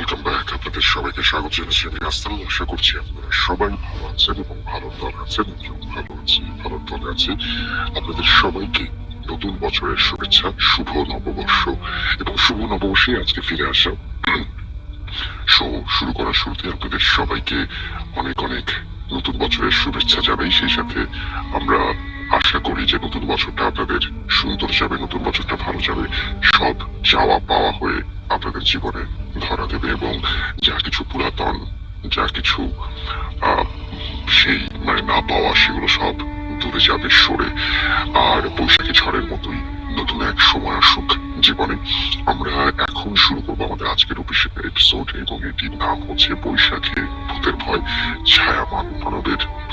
Welcome back. আপনাদের সবাইকে স্বাগত জানাচ্ছি আমি রাস্তাল। আশা করছি আপনারা সবাই ভালো আছেন এবং ভালো দলে আছেন। ভালো আছি, ভালো দলে আছি। আপনাদের সবাইকে নতুন বছরের শুভেচ্ছা, শুভ নববর্ষ এবং শুভ নববর্ষে আজকে ফিরে আসা। শুরু করার শুরুতে আপনাদের সবাইকে অনেক অনেক নতুন বছরের শুভেচ্ছা জানাই। সেই সাথে আমরা আশা করি যে নতুন বছরটা আপনাদের সুন্দর যাবে, নতুন বছরটা ভালো যাবে, সব চাওয়া পাওয়া হয়ে আপনাদের জীবনে ধরা দেবে এবং যা কিছু পুরাতন, যা কিছু সেই না পাওয়া, সেগুলো সব দূরে যাবে সরে। আর বৈশাখী ঝড়ের মতোই নতুন এক সময় আসুক জীবনে। আমরা এখন শুরু করবো আমাদের আজকের এপিসোড এবং এটির নাম হচ্ছে বৈশাখে ভূতের ভয়,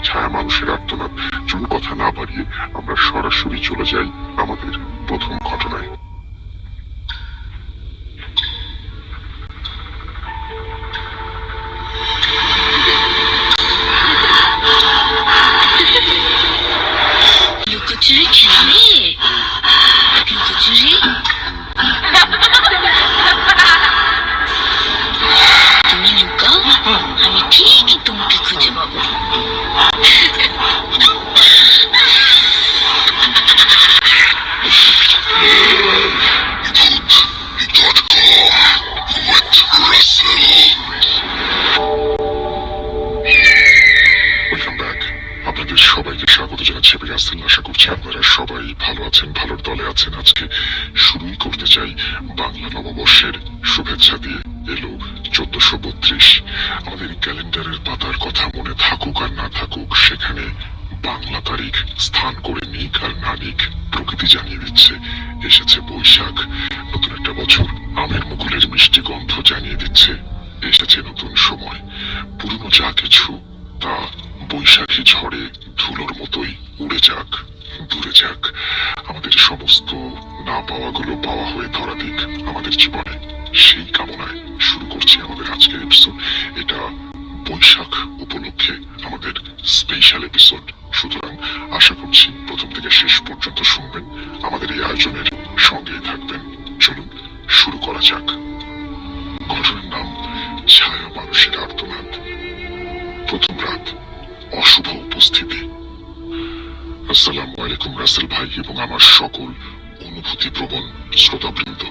ছায়া মানুষের আর্তনাদ। চলুন কথা না বাড়িয়ে আমরা সরাসরি চলে যাই আমাদের প্রথম ঘটনায়। লুকোচুরি খেলবে? লুকোচুরি তুমি লুকাও, আমি ঠিকই তোমাকে খুঁজে পাবো। আপনাদের সবাইকে স্বাগত জানাচ্ছি আমি রাসেল। আশা করছি আপনারা সবাই ভালো আছেন, ভালোর দলে আছেন। আজকে শুরুই করতে চাই বাংলা নববর্ষের শুভেচ্ছা দিয়ে। এলো 1432। আমাদের ক্যালেন্ডারের পাতার কথা মনে থাকুক আর না থাকুক, সেখানে বাংলা তারিখ স্থান করে নিক আর না নিক, প্রকৃতি জানিয়ে দিচ্ছে এসেছে বৈশাখ। নতুন একটা বছর, আমের মুকুলের মিষ্টি গন্ধ জানিয়ে দিচ্ছে এসেছে নতুন সময়। পুরনো যা কিছু তা বৈশাখী ঝড়ে ধুলোর মতোই উড়ে যাক, দূরে যাক। আমাদের সমস্ত না পাওয়াগুলো পাওয়া হয়ে ধরা দিক আমাদের জীবনে। সেই কামনায় শুরু করছি আমাদের আজকের এপিসোড। এটা বৈশাখ উপলক্ষে আমাদের স্পেশাল এপিসোড। সুতরাং আশা করছি প্রথম থেকে শেষ পর্যন্ত শুনবেন, আমাদের এই আয়োজনের সঙ্গেই থাকবেন। চলুন শুরু করা যাক। ঘটনার নাম ছায়া মানুষের আর্তনাদ। প্রথম রাত, অশুভ উপস্থিতি। আসসালামু আলাইকুম রাসেল ভাই এবং আমার সকল অনুভূতি প্রবণ শ্রোতাবৃন্দ।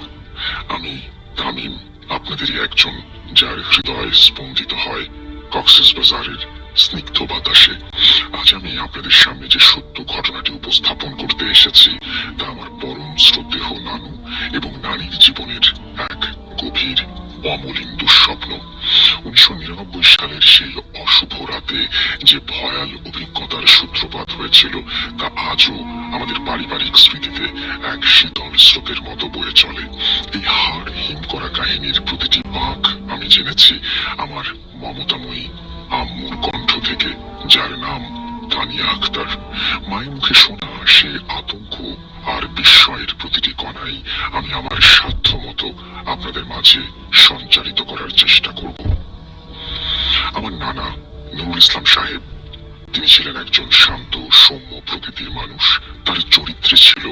আমি তামিম, আপনাদেরই একজন যার হৃদয় স্পন্দিত হয় কক্সবাজারের স্নিগ্ধ বাতাসে। আজ আমি আপনাদের সামনে যে সত্য ঘটনাটি উপস্থাপন করতে এসেছি তা আমার পরম শ্রদ্ধেয় নানু এবং নানির জীবনের এক গভীর অমলিন দুঃস্বপ্ন। 1999 সালের সেই অশুভ রাতে যে ভয়াল অভিজ্ঞতার সূত্রপাত হয়েছিল তা আজও আমাদের পারিবারিক স্মৃতিতে এক শীতল স্রোতের মতো বয়ে চলে। এই হাড় হিম করা কাহিনীর প্রতিটি বাঁক আমি জেনেছি আমার মমতাময়ী আম্মুর কণ্ঠ থেকে, যার নাম তানিয়া আক্তার। মায়ের মুখে শোনা সে আতঙ্ক আর বিস্ময়ের প্রতিটি কণাই আমি আমার সাধ্য মতো আপনাদের মাঝে সঞ্চারিত করার চেষ্টা করব। আমার নানা নুরুল ইসলাম সাহেব, তিনি ছিলেন একজন শান্ত সৌম্য প্রকৃতির মানুষ। তার চরিত্রে ছিল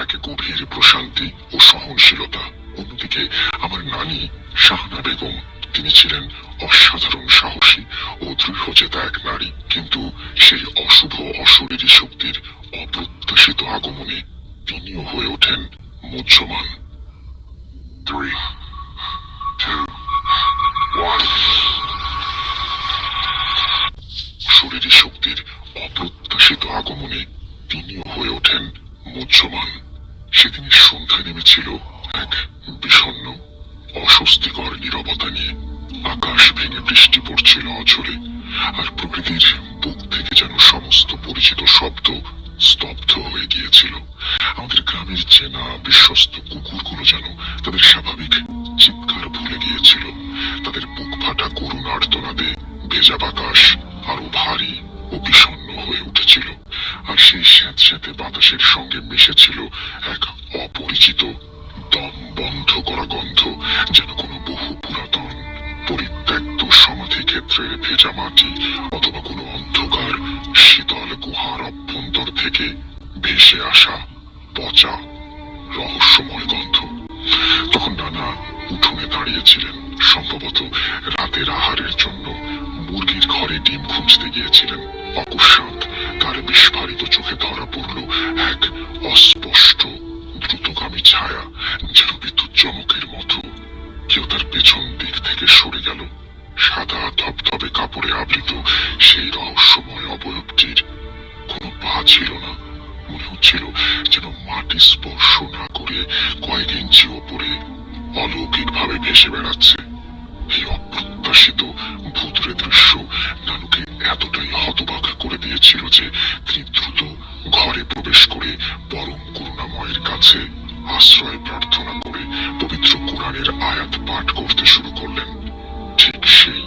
এক গভীর প্রশান্তি ও সহনশীলতা। অন্যদিকে আমার নানি শাহানা বেগম, তিনি ছিলেন অসাধারণ সাহসী ও দৃঢ়চেতা এক নারী। কিন্তু সেই অশুভ অশরীরী শক্তির অপ্রত্যাশিত আগমনে তিনিও হয়ে ওঠেন মুহ্যমান। 3, 2, 1। শরীরী শক্তির অপ্রত্যাশিত আগমনে তিনিও হয়ে ওঠেন মুহ্যমান। সেদিনের সন্ধ্যা নেমেছিল এক বিষণ্ণ অস্বস্তিকর নীরবতা নিয়ে। আকাশ ভেঙে বৃষ্টি পড়ছিল অঝরে, আর প্রকৃতির বুক থেকে যেন সমস্ত পরিচিত শব্দ স্তব্ধ হয়ে গিয়েছিল। আমাদের গ্রামের চেনা বিশ্বস্ত কুকুরগুলো যেন তাদের স্বাভাবিক চিৎকার ভুলে গিয়েছিল। তাদের বুক ফাটা করুণ আর্তনাদে ভেজা বাতাস আরো ভারী ও বিষণ্ণ হয়ে উঠেছিল। আর সেই স্যাঁতস্যাঁতে বাতাসের সঙ্গে মিশেছিল এক অপরিচিত দম বন্ধ করা গন্ধ, যেন কোনো বহু পুরাতন পরিত্যক্ত সমাধি ক্ষেত্রের ভেজা মাটি অথবা কোনো অন্ধকার শীতল গুহার অভ্যন্তর থেকে ভেসে আসা পচা রহস্যময় গন্ধ। তখন নানা উঠোনে দাঁড়িয়েছিলেন। সম্ভবত রাতের আহারের জন্য মুরগির ঘরে ডিম খুঁজতে গিয়েছিলেন। অকস্মাৎ তার বিস্ফারিত চোখে ধরা পড়ল এক অস্পষ্ট দ্রুতগামী ছায়া, যেন বিদ্যুৎ চমকের মতো। কেউ তার পেছন দিক থেকে সরে গেল। সাদা ধবধবে কাপড়ে আবৃত সেই রহস্যময় অবয়বটির কোনো পা ছিল না। মনে হচ্ছিল যেন মাটি স্পর্শ না করে কয়েক ইঞ্চি ওপরে অলৌকিকভাবে ভেসে বেড়াচ্ছে। এই অপ্রত্যাশিত ভূতুরে দৃশ্য নানুকে এতটাই হতবাক করে দিয়েছিল যে তিনি দ্রুত ঘরে প্রবেশ করে পরম করুণাময়ের কাছে আশ্রয় প্রার্থনা করে পবিত্র কোরআনের আয়াত পাঠ করতে শুরু করলেন। ঠিক সেই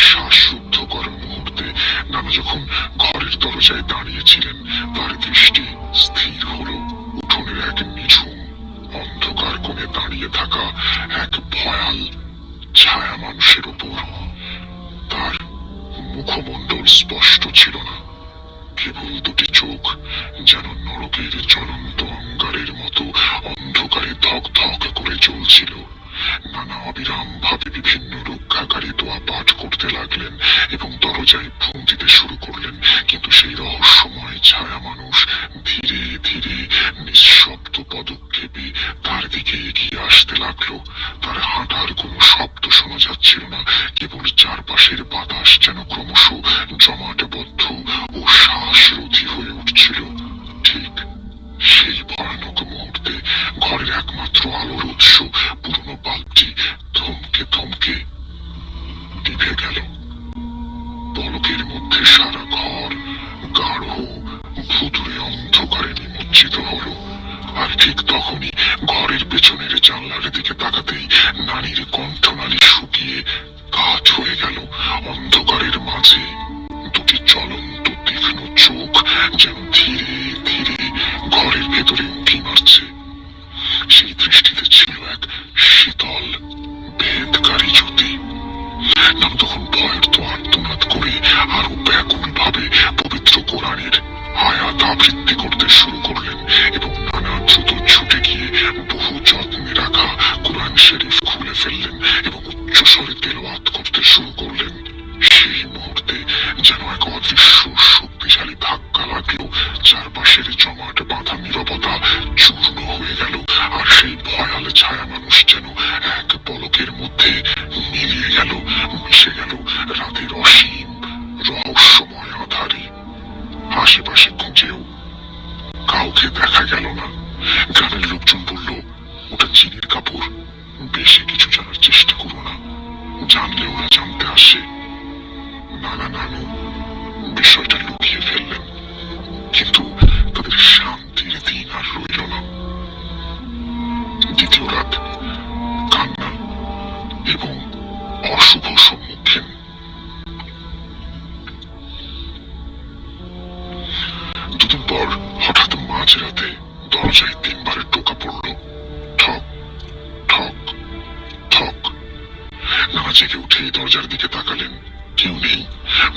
শ্বাসরুদ্ধকর মুহূর্তে নানা যখন ঘরের দরজায় দাঁড়িয়েছিলেন, তার দৃষ্টি স্থির হলো উঠোনের এক নিঝুম অন্ধকার কোণে দাঁড়িয়ে থাকা এক ভয়াল ছায়া মানুষের উপর। তার মুখমণ্ডল স্পষ্ট ছিল না, কেবল দুটি চোখ যেন নরকের জ্বলন্ত অঙ্গারের মতো অন্ধকারে ধক ধক করে জ্বলছিল। নানা অবিরাম ভাবে বিভিন্ন রক্ষাকারী দোয়া পাঠ করতে লাগলেন এবং দরজায় ফোন দিতে শুরু করলেন। কিন্তু সেই রহস্যময় ছায়া মানুষ ধীরে ধীরে নিঃশব্দ পদক্ষেপে তার দিকে এগিয়ে আসতে লাগলো। তার হাঁটার কোনো শব্দ শোনা যাচ্ছিল না, কেবল চারপাশের বাতাস যেন ক্রমশ জমাটবদ্ধ ও শ্বাসরোধী হয়ে উঠছিল। ঠিক সেই ভয়ানক মুহূর্তে ঘরের একমাত্র আলোর উৎস পুরনো বাল্বটি থমকে থমকে নিভে গেল। পলকের মধ্যে সারা ঘর গাঢ় ভুতুরে অন্ধকারে নিমজ্জিত হলো। আর ঠিক তখনই ঘরের পেছনের জানলার দিকে তাকাতেই নানির কণ্ঠনালী শুকিয়ে কাঠ হয়ে গেল। অন্ধকারের মাঝে দুটি জ্বলন্ত তীক্ষ্ণ চোখ যেন ধীরে ধীরে ঘরের ভেতরে উঁকি মারছে। সেই দৃষ্টিতে ছিল এক শীতল ভেদকারী জ্যোতি। নানু তখন ভয়ের তো আর্তনাদ করে আরো ব্যাকুল ভাবে পবিত্র কোরআনের আয়াত আবৃত্তি করতে শুরু করলেন এবং নানা দ্রুত ছুটে গিয়ে বহু যত্নে রাখা কোরআন শরীফ খুলে ফেললেন এবং উচ্চস্বরে তেলাওয়াত করতে শুরু করলেন। সেই মুহূর্তে যেন এক অদৃশ্য শক্তিশালী ধাক্কা লাগলো। চারপাশের জমাট বাঁধা নীরবতা চূর্ণ হয়ে গেল, আর সেই ভয়াল ছায়া মানুষ যেন এক পলকের মধ্যে মিলিয়ে গেল, মিশে গেল রাতের অসীম রহস্যময় আধারে। আশেপাশে খুঁজেও কাউকে দেখা গেল না। গ্রামের লোকজন বলল, ওটা চীনের কাপড়, বেশি কিছু জানার চেষ্টা করো না, জানলে ওরা জানতে আসে। নানা নানু বিষয়টা লুকিয়ে ফেললেন, কিন্তু তাদের শান্তির দিন আর রইল না। দ্বিতীয় রাত কান্না এবং অশুভ সম্মুখীন। দুদিন পর হঠাৎ মাঝরাতে দরজায় 3 বারের টোকা পড়ল। ঠক ঠক ঠক। নানা জেগে উঠে দরজার দিকে তাকালেন। কেউ নেই।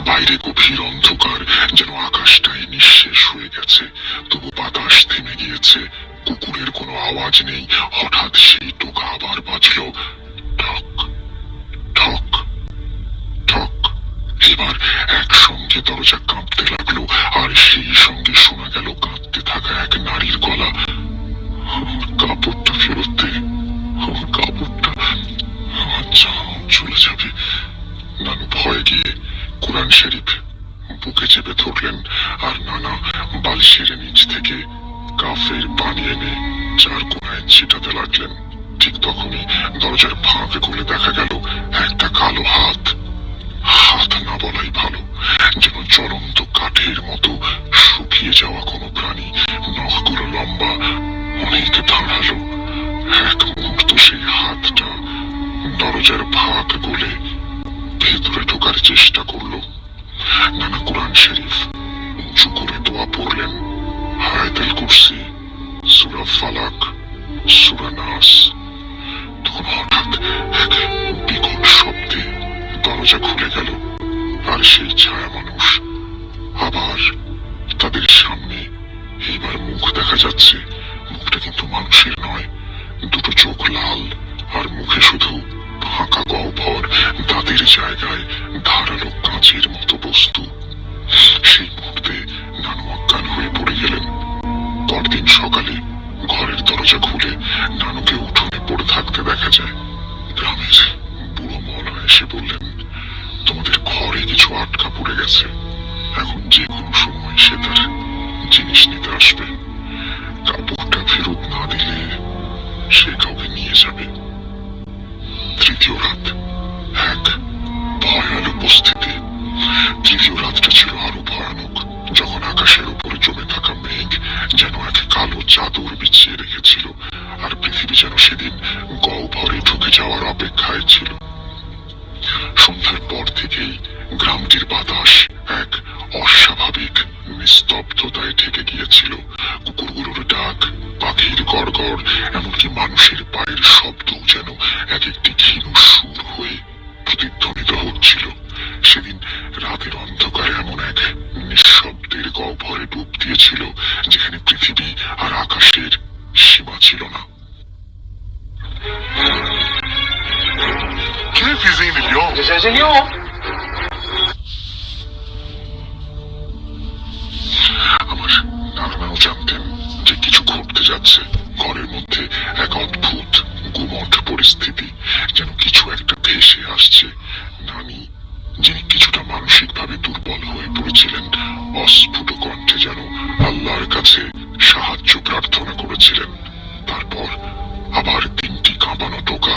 বাইরে গভীর অন্ধকার, যেন আকাশটাই নিঃশেষ হয়ে গেছে। তবু বাতাস থেমে গিয়েছে, কুকুরের কোনো আওয়াজ নেই। হঠাৎ সেই টোকা আবার বাজল। ঠক ঠক ঠক। এবার একসঙ্গে দরজা কাঁপতে লাগলো, আর সেই সঙ্গে শোনা গেল কাঁদতে থাকা এক নারীর গলা। কাপড়টা ফেরত দে, কাপড়টা চলে যাবে। নানু ভয়ে গিয়ে কোরআন শরীফ বুকে চেপে ধরলেন, আর নানা বালিশের নিচ থেকে কাফের পানি এনে চার কোনায় ছিটাতে লাগলেন। ঠিক তখনই দরজার ফাঁক খুলে দেখা গেল একটা কালো হাত। হাত না বলাই ভালো, যেন জ্বলন্ত কাঠের মতো শুকিয়ে যাওয়া কোনো প্রাণী। নখগুলো লম্বা, অনেক ধারালো। এক মুহূর্ত সেই হাতটা দরজার ফাঁক গলে ভেতরে ঢোকার চেষ্টা করলো। নানা কোরআন শরীফ উঁচু করে দোয়া পড়লেন, আয়াতুল কুরসি, সূরা ফালাক, সূরা নাস। তখন হঠাৎ এক বিকট শব্দে দরজা খুলে গেল, আর সেই ছায়া মানুষ আবার তাদের সামনে। এইবার মুখ দেখা যাচ্ছে, মুখটা কিন্তু মানুষের নয়। দুটো চোখ লাল, আর মুখে শুধু হাতের জায়গায় ধারালো কাঁচের মতো বস্তু। সেই মুহূর্তে নানু অজ্ঞান হয়ে পড়ে গেলেন। পরদিন সকালে ঘরের দরজা খুলে নানুকে উঠোনে পড়ে থাকতে দেখা যায়। গ্রামের বুড়ো মওলানা এসে বললেন, তোমাদের ঘরে কিছু আটকা পড়ে গেছে, এখন যে কোনো সময় সে তার জিনিস নিতে আসবে। কাপড়টা ফেরত না দিলে সে কাউকে নিয়ে যাবে। তৃতীয় রাত, এক ভয়াল উপস্থিতি। তৃতীয় রাতটা ছিল আরো ভয়ানক, যখন আকাশের উপরে জমে থাকা মেঘ যেন এক কালো চাদর বিছিয়ে রেখেছিল, আর পৃথিবী যেন সেদিন গহ্বরে ঢুকে যাওয়ার অপেক্ষায় ছিল। সন্ধ্যার পর থেকেই গ্রামটির বাতাস এক অস্বাভাবিক নিস্তব্ধতায় ঢেকে গিয়েছিল। কুকুরগুলোর ডাক, পাখির গড়গড়, এমনকি মানুষের পায়ের শব্দও যেন এক একটি ক্ষীণ সুর হয়ে প্রতিধ্বনিত হচ্ছিল। সেদিন রাতের অন্ধকারে এমন এক নিঃশব্দের গহ্বরে ডুব দিয়েছিল যেখানে পৃথিবী আর আকাশের সীমা ছিল না। كيف يزين اليوم؟ جزاز اليوم. আমার নানাও জানতেন যে কিছু ঘটতে যাচ্ছে। ঘরের মধ্যে এক অদ্ভুত গুমট পরিস্থিতি, যেন কিছু একটা ভেসে আসছে। নানি, যিনি কিছুটা মানসিকভাবে দুর্বল হয়ে পড়েছিলেন, অস্ফুট কণ্ঠে যেন আল্লাহর কাছে সাহায্য প্রার্থনা করেছিলেন। তারপর আবার তিনটি কাঁপানো টোকা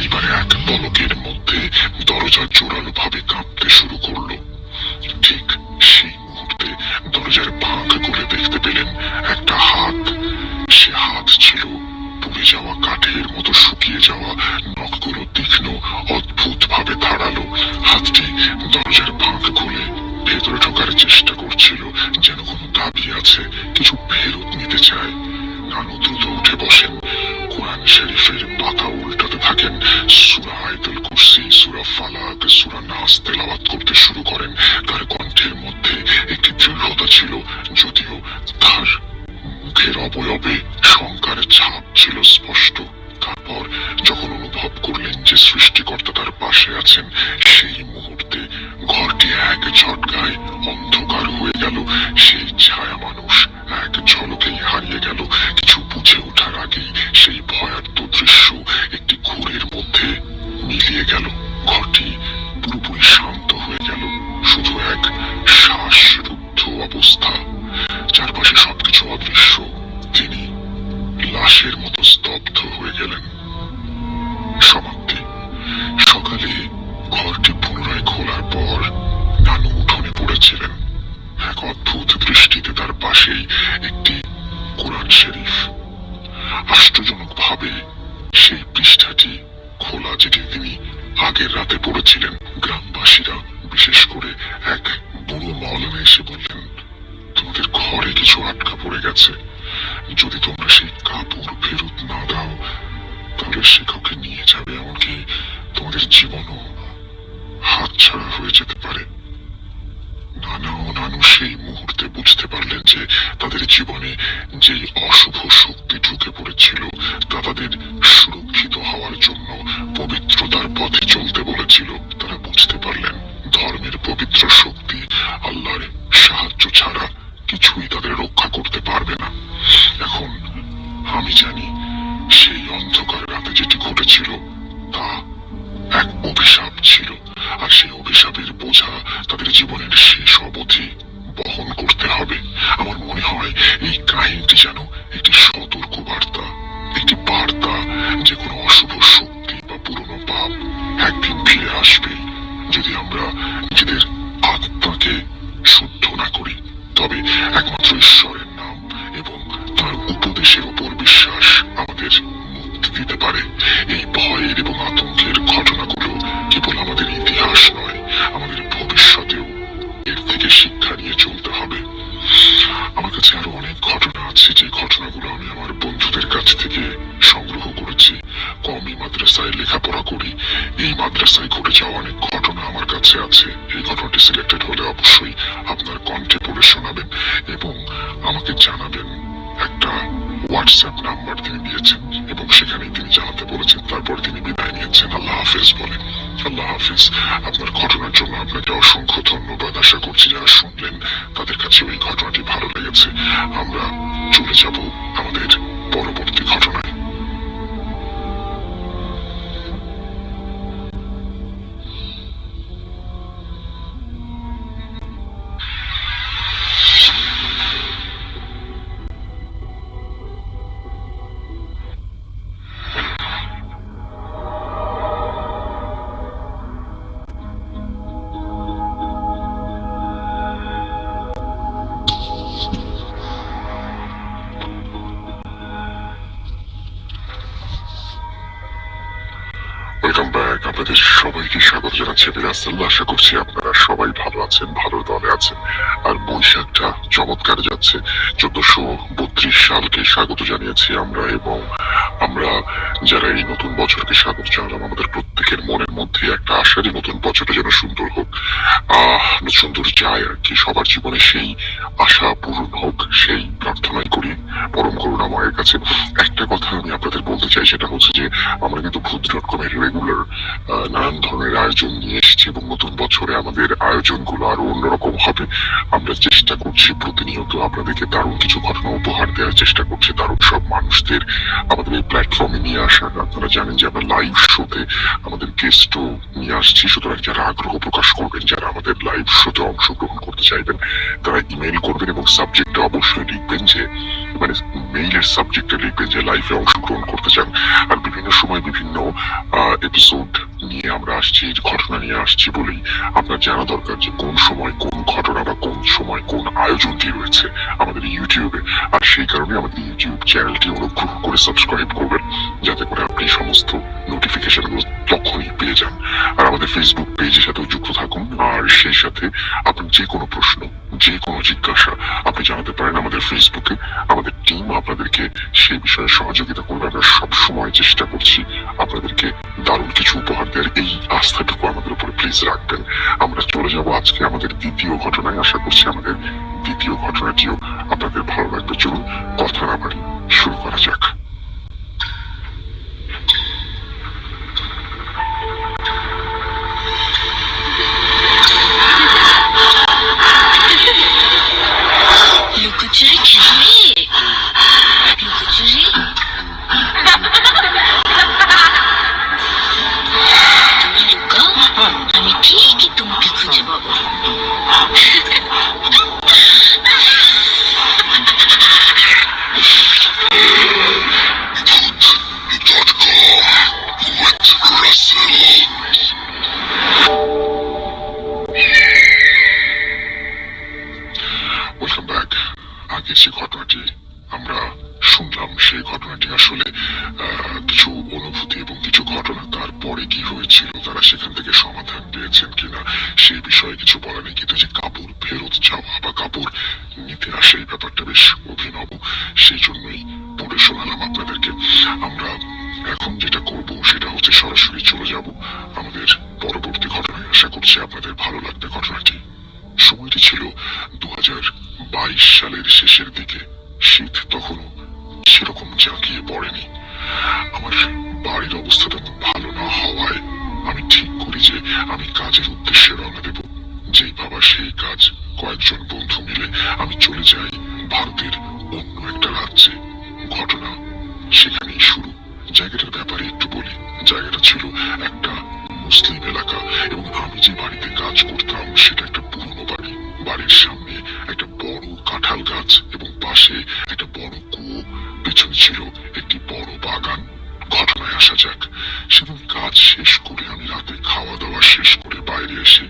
এবার এক পলকের মধ্যে দরজা জোরালো ভাবে কাঁপতে শুরু করলো। ঠিক সেই মুহূর্তে দরজার ফাঁক করে দেখতে পেলেন একটা হাত। সে হাত ছিল পুড়ে যাওয়া কাঠের মতো, শুকিয়ে যাওয়া, নখগুলো তীক্ষ্ণ, অদ্ভুত ভাবে ধারালো। হাতটি দরজার ফাঁক খুলে ভেতরে ঢোকার চেষ্টা করছিল, যেন কোনো দাবি আছে, কিছু ফেরত নিতে চায়। নানু দ্রুত উঠে বসেন, কোরআন শরীফের পাতা উল্টাতে থাকেন। সূরা আয়াতুল কুরসি, সূরা ফালাক, সূরা নাস তেলাওয়াত করতে শুরু করেন। তার কণ্ঠের মধ্যে একটি দৃঢ়তা ছিল, যদিও তার মুখের অবয়বে শঙ্কার ছাপ ছিল স্পষ্ট। তারপর যখন অনুভব করলেন যে সৃষ্টিকর্তা তার পাশে আছেন, সেই মুহূর্তে ঘরটি এক ঝটকায় অন্ধকার হয়ে গেল। সেই ছায়া মানুষ এক ঝলকেই হারিয়ে গেল। কিছু বুঝে ওঠার আগেই সেই ভয়ার্ত দৃশ্য একটি ঘোরের মধ্যে মিলিয়ে গেল। ঘরটি পুরোপুরি শান্ত হয়ে গেল, শুধু এক শ্বাসরুদ্ধ অবস্থা। চারপাশে সবকিছু অদৃশ্য। তিনি লাশের মতো স্তব্ধ হয়ে গেলেন। সমাপ্তি। সকালে ঘরটি পুনরায় খোলার পর নানু উঠোনে পড়েছিলেন। এক অদ্ভুত দৃষ্টিতে তার পাশেই একটি কোরআন শরীফ। আশ্চর্যজনক ভাবে সেই পৃষ্ঠাটি খোলা, যেটি তিনি আগের রাতে পড়েছিলেন। গ্রামবাসীরা, বিশেষ করে এক বুড়ো মওলানা এসে বললেন, তোমাদের ঘরে কিছু আটকা পড়ে গেছে। যদি তোমরা সেই কাপড় ফেরত না দাও, তাহলে সে কাউকে নিয়ে যাবে, এমনকি তোমাদের জীবনও হাতছাড়া হয়ে যেতে পারে। নানা ও নানু সেই মুহূর্তে বুঝতে পারলেন যে তাদের জীবনে যেই অশুভ শক্তি ঢুকে পড়েছিল, তা তাদের সুরক্ষিত হওয়ার জন্য পবিত্রতার পথে চলতে বলেছিল। তারা বুঝতে পারলেন ধর্মের পবিত্র শক্তি আল্লাহর সাহায্য ছাড়া কিছুই তাদের রক্ষা করতে পারবে না। এখন আমি জানি সেই অন্ধকার রাতে যেটি ঘটেছিল তা এক অভিশাপ ছিল, আর সেই অভিশাপের বোঝা তাদের জীবনের শেষ অবধি বহন করতে হবে। আমার মনে হয় এই কাহিনীটি যেন একটি সতর্ক বার্তা, একটি বার্তা যে কোনো অশুভ শক্তি বা পুরনো পাপ একদিন ফিরে আসবে। যদি আমরা নিজেদের আত্মাকে শুদ্ধ না করি, তবে একমাত্র ঈশ্বরের নাম এবং তার উপদেশের উপর বিশ্বাস আমাদের মুক্তি দিতে পারে। এই ভয়ের এবং আতঙ্কের ঘটনাগুলো কেবল আমাদের ইতিহাস নয়, আমাদের ভবিষ্যতেও এর থেকে শিক্ষা নিয়ে চলতে হবে। আমার কাছে আরো অনেক ঘটনা আছে, যে ঘটনাগুলো আমি আমার বন্ধুদের কাছ থেকে সংগ্রহ করেছি। কমই মাদ্রাসায় লেখাপড়া করি, এই মাদ্রাসায় ঘটে যাওয়া অনেক ঘটনা আমার কাছে আছে। এই ঘটনাটি সিলেক্টেড হলে অবশ্যই আপনার কণ্ঠে পড়ে শোনাবেন এবং আমাকে জানাবেন। একটা হোয়াটসঅ্যাপ নাম্বার তিনি দিয়েছেন এবং সেখানেই তিনি জানাতে বলেছেন। তারপর তিনি বিদায় নিয়েছেন। আল্লাহ হাফেজ বলেন। আল্লাহ হাফিজ। আপনার ঘটনার জন্য আপনাকে অসংখ্য ধন্যবাদ। আশা করছি যারা শুনলেন তাদের কাছে ওই ঘটনাটি ভালো লেগেছে। আমরা চলে যাব আমাদের পরবর্তী ঘটনায়। Welcome back. আপনাদের সবাইকে স্বাগত জানাচ্ছি আমি রাসেল। আশা করছি আপনারা সবাই ভালো আছেন, ভালো দলে আছেন। আর বৈশাখটা চমৎকার যাচ্ছে। 1432 সালকে স্বাগত জানিয়েছি আমরা, এবং আমরা যারা এই নতুন বছরকে স্বাগত জানালাম, আমাদের প্রত্যেকের মনের মধ্যে একটা আশা যে নতুন বছরটা যেন সুন্দর হোক, সুন্দর যায় আর কি। সবার জীবনে সেই আশা পূরণ হোক, সেই প্রার্থনাই করি পরম করুণাময়ের কাছে। একটা কথা আমি আপনাদের বলতে চাই, সেটা হচ্ছে যে আমরা কিন্তু ভূত.com-এর রেগুলার নানান ধরনের আয়োজন নিয়ে এসেছি, এবং নতুন বছরে আমাদের আয়োজনগুলো আরো অন্যরকম হবে। আমরা চেষ্টা করছি প্রতিনিয়ত আপনাদেরকে দারুণ কিছু ঘটনা উপহার দেওয়ার চেষ্টা করছি, দারুণ সব মানুষদের আমাদের এই প্ল্যাটফর্মে নিয়ে আসার। আপনারা জানেন যে আমরা লাইভ শোতে আমাদের গেস্টও নিয়ে আসছি। সুতরাং যারা আগ্রহ প্রকাশ করবেন, যারা আমাদের লাইভ শোতে অংশগ্রহণ করতে চাইবেন, তারা ইমেইল করবেন এবং সাবজেক্টে অবশ্যই লিখবেন যে, মানে মেইলের সাবজেক্টে লিখবেন যে লাইভে অংশগ্রহণ করতে চান। আর বিভিন্ন সময় বিভিন্ন এপিসোড নিয়ে আমরা আসছি, ঘটনা নিয়ে আসছি বলেই আপনার জানা দরকার যে কোন সময় কোন ঘটনা বা কোন সময় কোন আয়োজনটি রয়েছে আমাদের ইউটিউবে। আর সেই কারণে আমাদের ইউটিউব চ্যানেলটি অনুগ্রহ করে সাবস্ক্রাইব করবেন, যাতে করে আপনি সমস্ত নোটিফিকেশনগুলো তখনই পেয়ে যান। আর আমাদের ফেসবুক পেজের সাথেও যুক্ত থাকুন। আর সেই সাথে আপনার যে কোনো প্রশ্ন, যে কোনো জিজ্ঞাসা আপনি জানাতে পারেন আমাদের ফেসবুকে। আমাদের টিম আপনাদেরকে সেই বিষয়ে সহযোগিতা করবে। আমরা সবসময় চেষ্টা করছি আপনাদেরকে দারুণ কিছু উপহার দেওয়ার। এই আস্থাটুকু আমাদের উপরে প্লিজ রাখবেন। আমরা চলে যাব আজকে আমাদের দ্বিতীয় ঘটনায়। আশা করছি আমাদের দ্বিতীয় ঘটনাটিও আপনাদের ভালো লাগবে। চলুন কথা না বাড়ি শুরু করা যাক। লুকোচুরি খেলবে? লুকোচুরি? তুমি লুকাও, আমি ঠিকই তোমাকে খুঁজে পাবো। Welcome back. আগে যে ঘটনাটি আমরা শুনলাম, সেই ঘটনাটি আসলে কিছু অনুভূতি এবং কিছু ঘটনা, তারপরে কি হয়েছিল, তারা সেখান থেকে সমাধান পেয়েছেন কিনা সেই বিষয়ে কিছু বলা নেই। কিন্তু যে কাপড় ফেরত যাওয়া বা কাপড় নিতে আসে, এই ব্যাপারটা বেশ অভিনব। সেই জন্যই পড়ে শোনালাম আপনাদেরকে। আমরা এখন যেটা করব সেটা হচ্ছে সরাসরি চলে যাব আমাদের পরবর্তী ঘটনায়। আশা করছি আপনাদের ভালো লাগবে ঘটনাটি। সময়টি ছিল 2022 সালের শেষের দিকে। শীত তখনও সেরকম জাঁকিয়ে পড়েনি। আমার বাড়ির অবস্থা তেমন ভালো না হওয়ায় আমি ঠিক করি যে আমি কাজের উদ্দেশ্যে রওনা দেব। যেই ভাবা সেই কাজ। কয়েকজন বন্ধু মিলে আমি চলে যাই ভারতের অন্য একটা রাজ্যে। ঘটনা সেখানেই শুরু। জায়গাটার ব্যাপারে একটু বলি। জায়গাটা ছিল একটা মুসলিম এলাকা, এবং আমি যে বাড়িতে কাজ করতাম সেটা একটা পুরনো বাড়ি। বাড়ির সামনে একটা বড় কাঁঠাল গাছ এবং পাশে একটা বড় কুয়ো, পেছনে ছিল একটি বড় বাগান। ঘটনায় আসা যাক। সেদিন কাজ শেষ করে আমি রাতে খাওয়া দাওয়া শেষ করে বাইরে এসে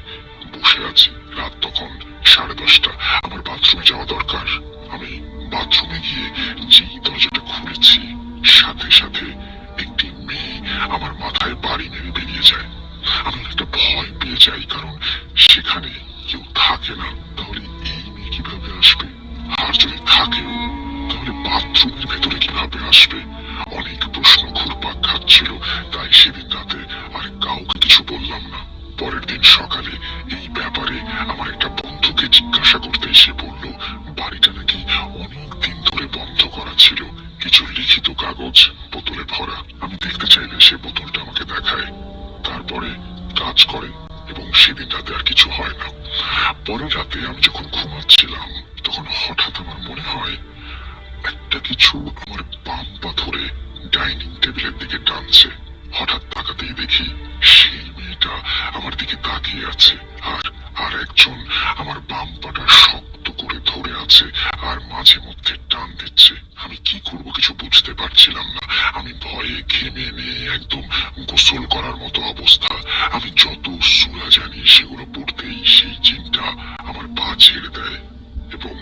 বসে আছি। রাত তখন 10:30। আমার বাথরুমে যাওয়া দরকার। আমি বাথরুমে গিয়ে যেই দরজাটা খুলেছি, সাথে সাথে একটি মেয়ে আমার মাথায় বাড়ি মেরে বেরিয়ে যায়। আমি একটা ভয় পেয়ে যাই, কারণ সেখানে কেউ থাকে না। তাহলে এই মেয়ে কিভাবে আসবে? আর যদি থাকেও, তাহলে বাথরুমের ভেতরে কিভাবে আসবে? অনেক প্রশ্ন ঘুরপাক খাচ্ছিল। তাই সেদিন রাতে আর কাউকে কিছু বললাম না। পরের দিন সকালে এই ব্যাপারে আমার একটা বন্ধুকে জিজ্ঞাসা করতে এসে বলল, বাড়িটা নাকি অনেক দিন ধরে বন্ধ করা ছিল। কিছু লিখিত কাগজ বোতলে ভরা। আমি দেখতে চাইলে সে বোতলটা আমাকে দেখায়। তারপরে কাজ করে এবং সেদিন রাতে আর কিছু হয় না। পরের রাতে আমি যখন ঘুমাচ্ছিলাম তখন হঠাৎ আমার মনে হয় একটা কিছু আমার বাম পা ধরে ডাইনিং টেবিলের দিকে টানছে। হঠাৎ তাকাতেই দেখি সেই মেয়েটা আমার দিকে তাকিয়ে আছে, আর আর একজন আমার বাম পাটা শক্ত করে ধরে আছে আর মাঝে মধ্যে টান দিচ্ছে। আমি কি করব কিছু বুঝতে পারছিলাম না। আমি ভয়ে ঘেমে নিয়ে একদম গোসল করার মতো অবস্থা। আমি যত সূরা জানি সেগুলো পড়তেই সেই জিনটা আমার পা ছেড়ে দেয় এবং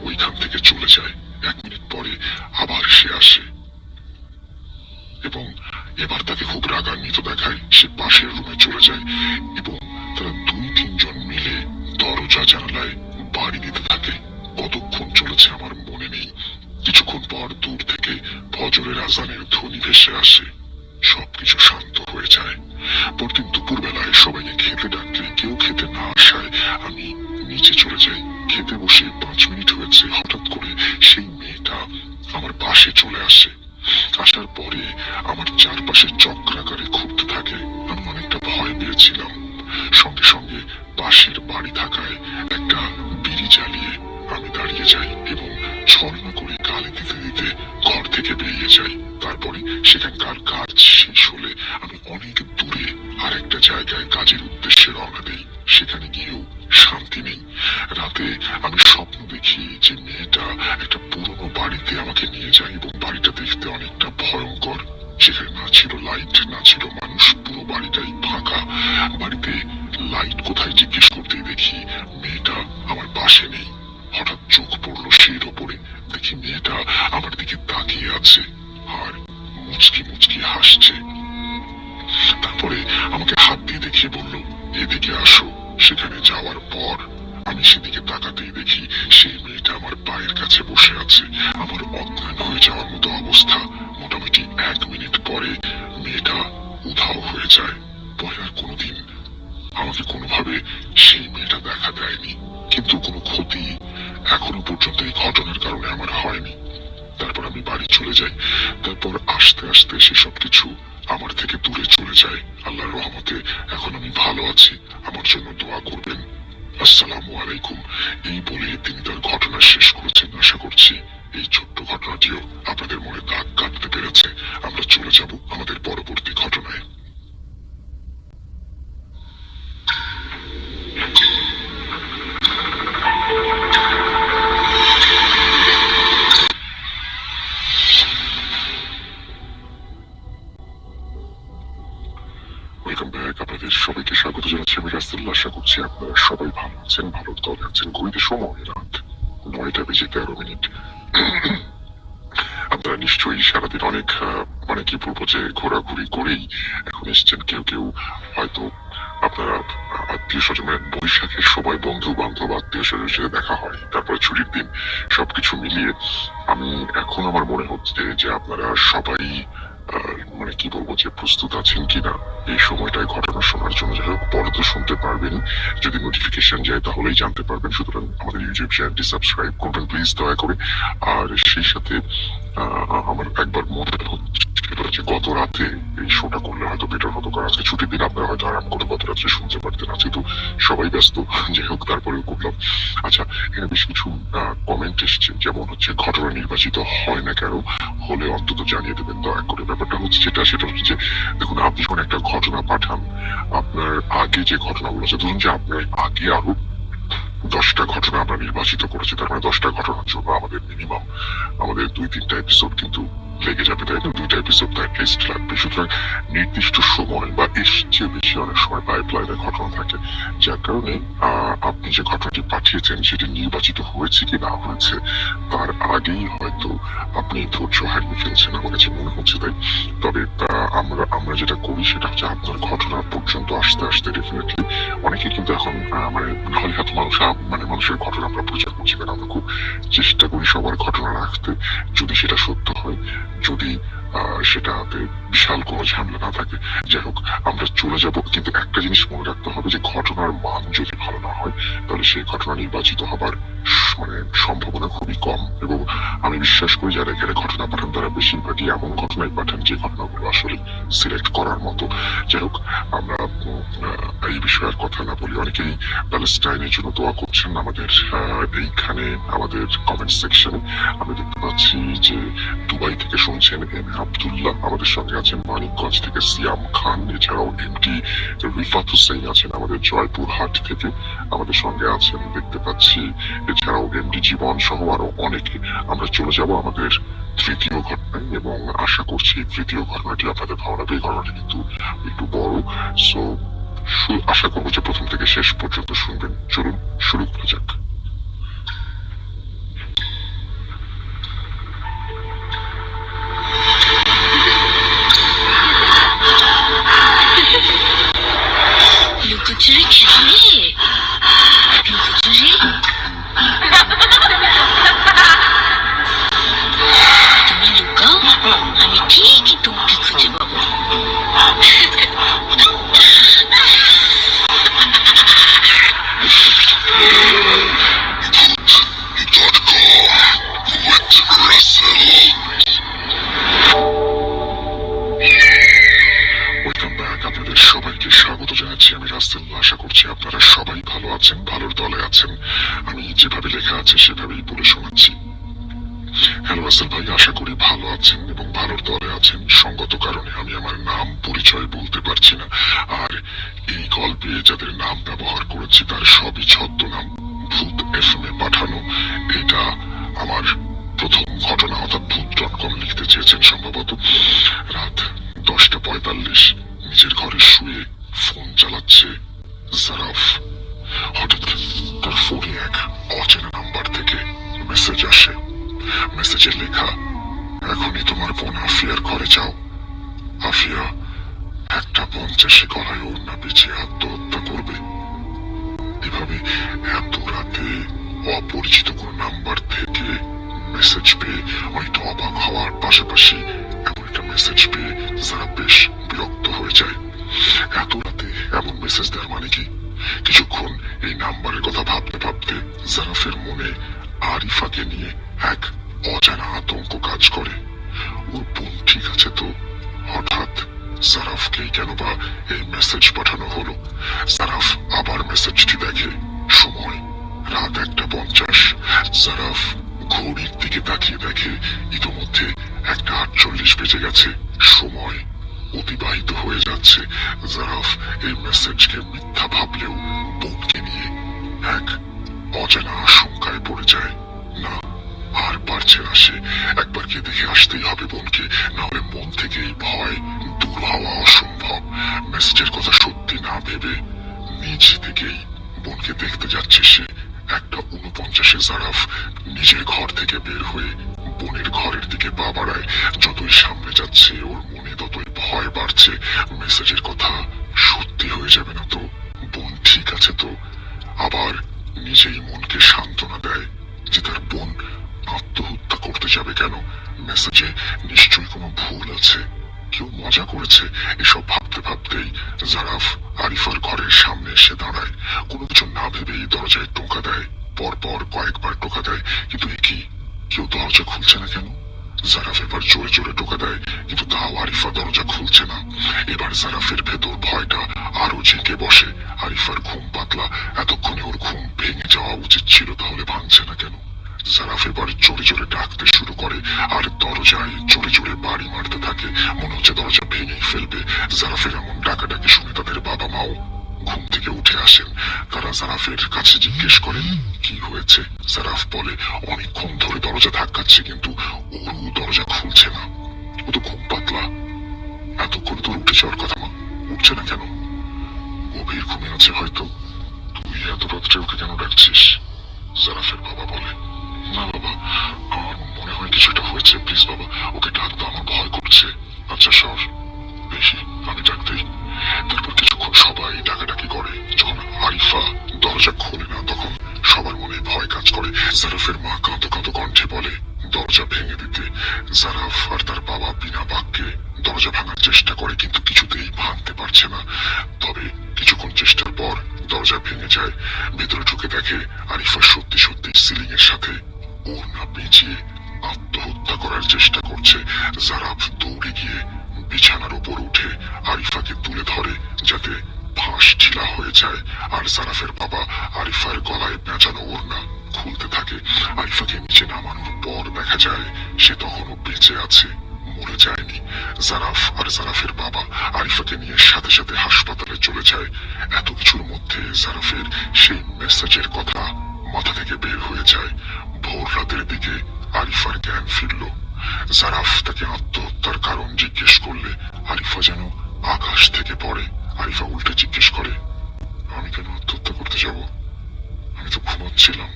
ওইখান থেকে চলে যায়। 1 মিনিট পরে আবার সে আসে এবং এবার তাকে খুব রাগান্বিত দেখায়। সে পাশের রুমে চলে যায় এবং তারা 2-3 জন মিলে দরজা জানালায় বাড়ি দিতে থাকে। কতক্ষণ চলেছে আমার মনে নেই। কিছুক্ষণ পর দূর থেকে ফজরের আজানের ধ্বনি ভেসে আসে। সবকিছু শান্ত হয়ে যায়। পরদিন দুপুরবেলায় সবাইকে খেতে ডাকলে কেউ খেতে না আসায় আমি নিচে চলে যাই। খেতে বসে 5 মিনিট হয়েছে, হঠাৎ করে সেই মেয়েটা আমার পাশে চলে আসে। আসার পরে আমার চারপাশে চক্রাকারে ঘুরতে থাকে। আমি অনেকটা ভয় পেয়েছিলাম। সঙ্গে সঙ্গে পাশের বাড়ি থাকায় একটা বিড়ি জ্বালিয়ে আমি দাঁড়িয়ে যাই এবং ছলনা করে গালি দিতে দিতে ঘর থেকে বেরিয়ে যাই। তারপরে সেখানকার কাজ শেষ হলে আমি অনেক দূরে আর একটা জায়গায় কাজের উদ্দেশ্যে রওনা দেই। সেখানে গিয়েও শান্তি নেই। রাতে আমি স্বপ্ন দেখি যে মেয়েটা একটা পুরনো বাড়িতে আমাকে নিয়ে যায় এবং বাড়িটা দেখতে অনেকটা ভয়ঙ্কর। সেখানে না ছিল লাইট, না ছিল মানুষ, পুরো বাড়িটাই ফাঁকা। বাড়িতে লাইট কোথায় জিজ্ঞেস করতেই দেখি মেয়েটা আমার পাশে নেই। হঠাৎ চোখ পড়লো সেই ওপরে, দেখি মেয়েটা আমার দিকে তাকিয়ে আছে আর মুচকি মুচকি হাসছে। তারপরে আমাকে হাত দিয়ে দেখিয়ে বলল, এদিকে আসো। সেখানে যাওয়ার পর আমি সেদিকে তাকাতেই দেখি সেই মেয়েটা আমার পায়ের কাছে বসে আছে। আমার অজ্ঞান হয়ে যাওয়ার মতো অবস্থা। মোটামুটি 1 মিনিট পরে মেয়েটা উধাও হয়ে যায়। পরে আর কোনোদিন আমাকে কোনোভাবে সেই মেয়েটা দেখা দেয়নি, কিন্তু কোনো ক্ষতি এখনো পর্যন্ত এই ঘটনার কারণে আমার হয়নি। তারপর আমি বাড়ি চলে যাই। তারপর আস্তে আস্তে সেসব কিছু আমার থেকে দূরে চলে যায়। আল্লাহর রহমতে এখন আমি ভালো আছি। আমার জন্য দোয়া করবেন। আসসালামু আলাইকুম। এই বলে তিনি তার ঘটনা শেষ করেছেন। আশা করছি এই ছোট্ট ঘটনাটিও আপনাদের মনে দাগ কাটতে পেরেছে। আমরা চলে যাব আমাদের পরবর্তী ঘটনায়। Welcome back. আপনাদের সবাইকে স্বাগত জানাচ্ছি আমি রাসেল। আশা করছি আপনারা সবাই ভালো আছেন, ভালো দলে আছেন। ঘড়িতে সময় রাত 9টা বেজে 13 মিনিট। আপনারা নিশ্চয়ই সারাদিন অনেক মানে কি বলবো যে ঘোরাঘুরি করেই এখন এসছেন। কেউ কেউ হয়তো আপনারা আত্মীয় স্বজন বৈশাখের সবাই বন্ধু বান্ধব আত্মীয় স্বজনের সাথে দেখা হয়, তারপরে ছুটির দিন, সবকিছু মিলিয়ে আমি এখন আমার মনে হচ্ছে যে আপনারা সবাই মানে কি বলবো যে প্রস্তুত আছেন কিনা এই সময়টায় ঘটনা শোনার জন্য। যাই হোক, পরে তো শুনতে পারবেন, যদি নোটিফিকেশন যায় তাহলেই জানতে পারবেন। সুতরাং আমাদের ইউটিউব চ্যানেলটি সাবস্ক্রাইব করবেন প্লিজ দয়া করে। আর সেই সাথে আমার একবার মনে হচ্ছে যে গত রাতে এই শোটা করলে হয়তো বেটার হতো, কারণ আজকে ছুটির দিন আপনারা হয়তো আরাম করে গত রাত্রে শুনতে পারতেন। আজকে তো সবাই ব্যস্ত, যাই হোক তারপরেও করলাম। আচ্ছা, এখানে বেশ কিছু কমেন্ট এসছে, যেমন হচ্ছে ঘটনা নির্বাচিত হয় না কেন, হলে অন্তত জানিয়ে দেবেন দয়া করে। ব্যাপারটা হচ্ছে সেটা হচ্ছে যে দেখুন, আপনি যখন একটা ঘটনা পাঠান, আপনার আগে যে ঘটনাগুলো আছে, ধরুন যে আপনার আগে আরো 10টা ঘটনা আমরা নির্বাচিত করেছি, তার মানে 10টা ঘটনার জন্য আমাদের মিনিমাম আমাদের 2-3টা এপিসোড কিন্তু লেগে যাবে, তাই না? 2টা এপিসোড লিস্ট লাগবে। সুতরাং নির্দিষ্ট সময় বা এর চেয়ে বেশি অনেক সময় পাইপলাইনে ঘটনা থাকে, যার কারণে আপনি যে ঘটনাটি পাঠিয়েছেন সেটি নির্বাচিত হয়েছে কি না হয়েছে তার আগেই হয়তো আপনি ধৈর্য হারিয়ে ফেলছেন, আমার কাছে মনে হচ্ছে তাই। তবে আমরা যেটা করি সেটা হচ্ছে আপনার ঘটনা পর্যন্ত আসতে আসতে ডেফিনেটলি অনেকে কিন্তু এখন মানে হলে হাত মানুষের ঘটনা আমরা প্রচার করছি, কারণ আমরা খুব চেষ্টা করি সবার ঘটনা রাখতে, যদি সেটা সত্য হয়, যদি সেটাতে বিশাল কোনো ঝামেলা না থাকে। যাই হোক, আমরা চলে যাব, কিন্তু একটা জিনিস মনে রাখতে হবে যে ঘটনার মান যদি ভালো না হয় তাহলে সেই ঘটনা নির্বাচিত হবার মানে সম্ভাবনা খুবই কম, এবং আমি বিশ্বাস করি যারা এখানে ঘটনা পাঠান তারা বেশিরভাগই এমন ঘটনাই পাঠান যে ঘটনাগুলো আসলে সিলেক্ট করার মতো। যাই হোক, আমরা এই বিষয়ে আর কথা না বলি। অনেকেই প্যালেস্টাইনের জন্য দোয়া করছেন আমাদের এইখানে আমাদের কমেন্ট সেকশনে। আমরা দেখতে পাচ্ছি যে দুবাই থেকে শুনছেন এম এ আব্দুল্লাহ, আমাদের সঙ্গে আছেন মানিকগঞ্জ থেকে সিয়াম খান, এছাড়াও এমডি রিফাত হুসেন আছেন আমাদের জয়পুরহাট থেকে আমাদের সঙ্গে আছেন দেখতে পাচ্ছি, এছাড়াও এমডি জীবন সহ আরো অনেকে। আমরা চলে যাব আমাদের তৃতীয় ঘটনায়, এবং আশা করছি তৃতীয় ঘটনাটি আপনাদের ভালো লাগবে। এই ঘটনাটি কিন্তু একটু বড়, সো আশা করবো যে প্রথম থেকে শেষ পর্যন্ত শুনবেন। চলুন শুরু করা যাক। লুকোচুরি খেলবে? লুকোচুরি? তুমি লুকাও, আমি ঠিকই তোমাকে খুঁজে পাবো। ওয়েলকাম ব্যাক, আপনাদের সবাইকে স্বাগত জানাচ্ছি। আমি রাসেল। আশা করছি আপনারা সবাই ভালো আছেন, ভালোর দলে আছেন। আমি যেভাবে লেখা আছে সেভাবেই বলে শোনাচ্ছি। হ্যালো রাসেল ভাই, আশা করি ভালো আছেন এবং ভালোর দলে আছেন। সঙ্গত কারণে আমি আমার নাম পরিচয় বলতে পারছি না, আর এই গল্পে যাদের নাম ব্যবহার করেছি তার সবই ছদ্মনাম। ভূত এফএম এ পাঠানো এটা আমার প্রথম ঘটনা, অর্থাৎ ভূত.com লিখতে চেয়েছেন সম্ভবত। রাত 10:45 নিজের ঘরে শুয়ে ফোন চালাচ্ছে জারাফ। হঠাৎ তার ফোনে এক অচেনা নাম্বার থেকে মেসেজ আসে। মেসেজে লেখা, এখনই তোমার বোন আফিয়ার ঘরে যাও। আফিয়া 1:50 গলায় ওড়না বিছিয়ে আত্মহত্যা করবে। এভাবে এত রাতে অপরিচিত কোন নাম্বার থেকে মেসেজ পেয়ে অনেকটা অবাক হওয়ার পাশাপাশি এমন একটা মেসেজ পেয়ে যারা বেশ বিরক্ত হয়ে যায়। এত রাতে এমন মেসেজ দেওয়ার মানে কি? কিছুক্ষণ এই নাম্বারের কথা ভাবতে ভাবতে জারাফের মনে আরিফাকে নিয়ে এক অজানা আতঙ্ক কাজ করে। ওর বোন ঠিক আছে তো? হঠাৎ জারাফকেই কেন বা এই মেসেজ পাঠানো হলো? জারাফ আবার মেসেজটি দেখে, সময় রাত 1:50। জারাফ ঘড়ির দিকে তাকিয়ে দেখে ইতোমধ্যে 1:48 বেজে গেছে। সময় অতিবাহিত হয়ে যাচ্ছে। জারাফ এই মেসেজকে মিথ্যা ভাবলেও বোনকে নিয়ে এক অজানা আশঙ্কায় পড়ে যায়। না, আর পারছে না সে। একবার গিয়ে দেখে আসতেই হবে বোনকে, না হলে মন থেকে এই ভয় দূর হওয়া অসম্ভব। মেসেজের কথা সত্যি না ভেবে নিজ থেকেই বোনকে দেখতে যাচ্ছে সে। 1:49 জারাফ নিজের ঘর থেকে বের হয়ে বোনের ঘরের দিকে পা বাড়ায়। যতই সামনে যাচ্ছে ওর মনে ততই ভয় বাড়ছে। মেসেজের কথা সত্যি হয়ে যাবে না তো? বোন ঠিক আছে তো? আবার নিজেই মনকে সান্ত্বনা দেয় যে তার বোন আত্মহত্যা করতে যাবে কেন? মেসেজে নিশ্চয়ই কোনো ভুল আছে, কেউ মজা করেছে। এসব ভাবতে ভাবতেই জারাফ আরিফার ঘরের সামনে এসে দাঁড়ায়। কোনো কিছু না ভেবেই দরজায় টোকা দেয়। পরপর কয়েকবার টোকা দেয়, কিন্তু কি কেউ দরজা খুলছে না কেন? জারাফ এবার জোরে জোরে টোকা দেয়, কিন্তু তাও আরিফা দরজা খুলছে না। এবার জারাফের ভেতর ভয়টা আরো জেগে বসে। আরিফার ঘুম পাতলা, এতক্ষণে ওর ঘুম ভেঙে যাওয়া উচিত ছিল, তাহলে ভাঙছে না কেন? জারাফ এবার জোরে জোরে ডাকতে শুরু করে আর দরজায় জোরে জোরে বাড়ি মারতে থাকে। মনে হচ্ছে দরজা ভেঙেই ফেলবে। জারাফের এমন ডাকাডাকি শুনে তাদের বাবা মাও ঘুম থেকে উঠে আসেন। তারা জারাফের কাছে জিজ্ঞেস করেন কি হয়েছে। জারাফ বলে, অনেকক্ষণ ধরে দরজা ধাক্কাচ্ছে কিন্তু ওরও দরজা খুলছে না। ও তো ঘুম পাতলা, এতক্ষণ তোর উঠে যাওয়ার কথা, মা উঠছে না কেন? গভীর ঘুমে আছে হয়তো। তুই এত রাত্রে ওকে কেন ডাকছিস? জারাফের বাবা বলে, না বাবা, আমার মনে হয় কিছু একটা হয়েছে। প্লিজ বাবা, ওকে ডাক দাও, আমার ভয় করছে। আচ্ছা সর, বেশি আমি ডাক দিই। তারপর কিছুক্ষণ সবাই ডাকাডাকি করে। যখন আরিফা দরজা খোলে না তখন সবার মনে ভয় কাজ করে। জারাফের মা কাঁদো কাঁদো কণ্ঠে বলে দরজা ভেঙে দিতে। জারাফ আর তার বাবা বিনা বাক্যে দরজা ভাঙার চেষ্টা করে, কিন্তু কিছুতেই ভাঙতে পারছে না। তবে কিছুক্ষণ চেষ্টার পর দরজা ভেঙে যায়। ভেতরে ঢুকে দেখে আরিফা সত্যি সত্যি সিলিং এর সাথে ওড়না পেঁচিয়ে আত্মহত্যা করার চেষ্টা করছে। জারাফ দৌড়ে গিয়ে বিছানার উপর উঠে আরিফাকে তুলে ধরে যাতে ফাঁস ঢিলা হয়ে যায়। আর জারাফের বাবা আরিফার গলায় পেঁচানো ওড়না খুলতে থাকে। আরিফাকে নিচে নামানোর পর দেখা যায় সে তখনও বেঁচে আছে, মরে যায়নি। জারাফ আর জারাফের বাবা আরিফাকে নিয়ে সাথে সাথে হাসপাতালে চলে যায়। এত কিছুর মধ্যে জারাফের সেই মেসেজের কথা মাথা থেকে বের হয়ে যায়। ভোর রাতের দিকে আরিফার জ্ঞান ফিরল। জারাফ তাকে আত্মহত্যার কারণ জিজ্ঞেস করলে আরিফা যেন আকাশ থেকে পড়ে। আরিফা উল্টে জিজ্ঞেস করে, আমি কেন আত্মহত্যা করতে যাব? আমি তো ঘুমাচ্ছিলাম,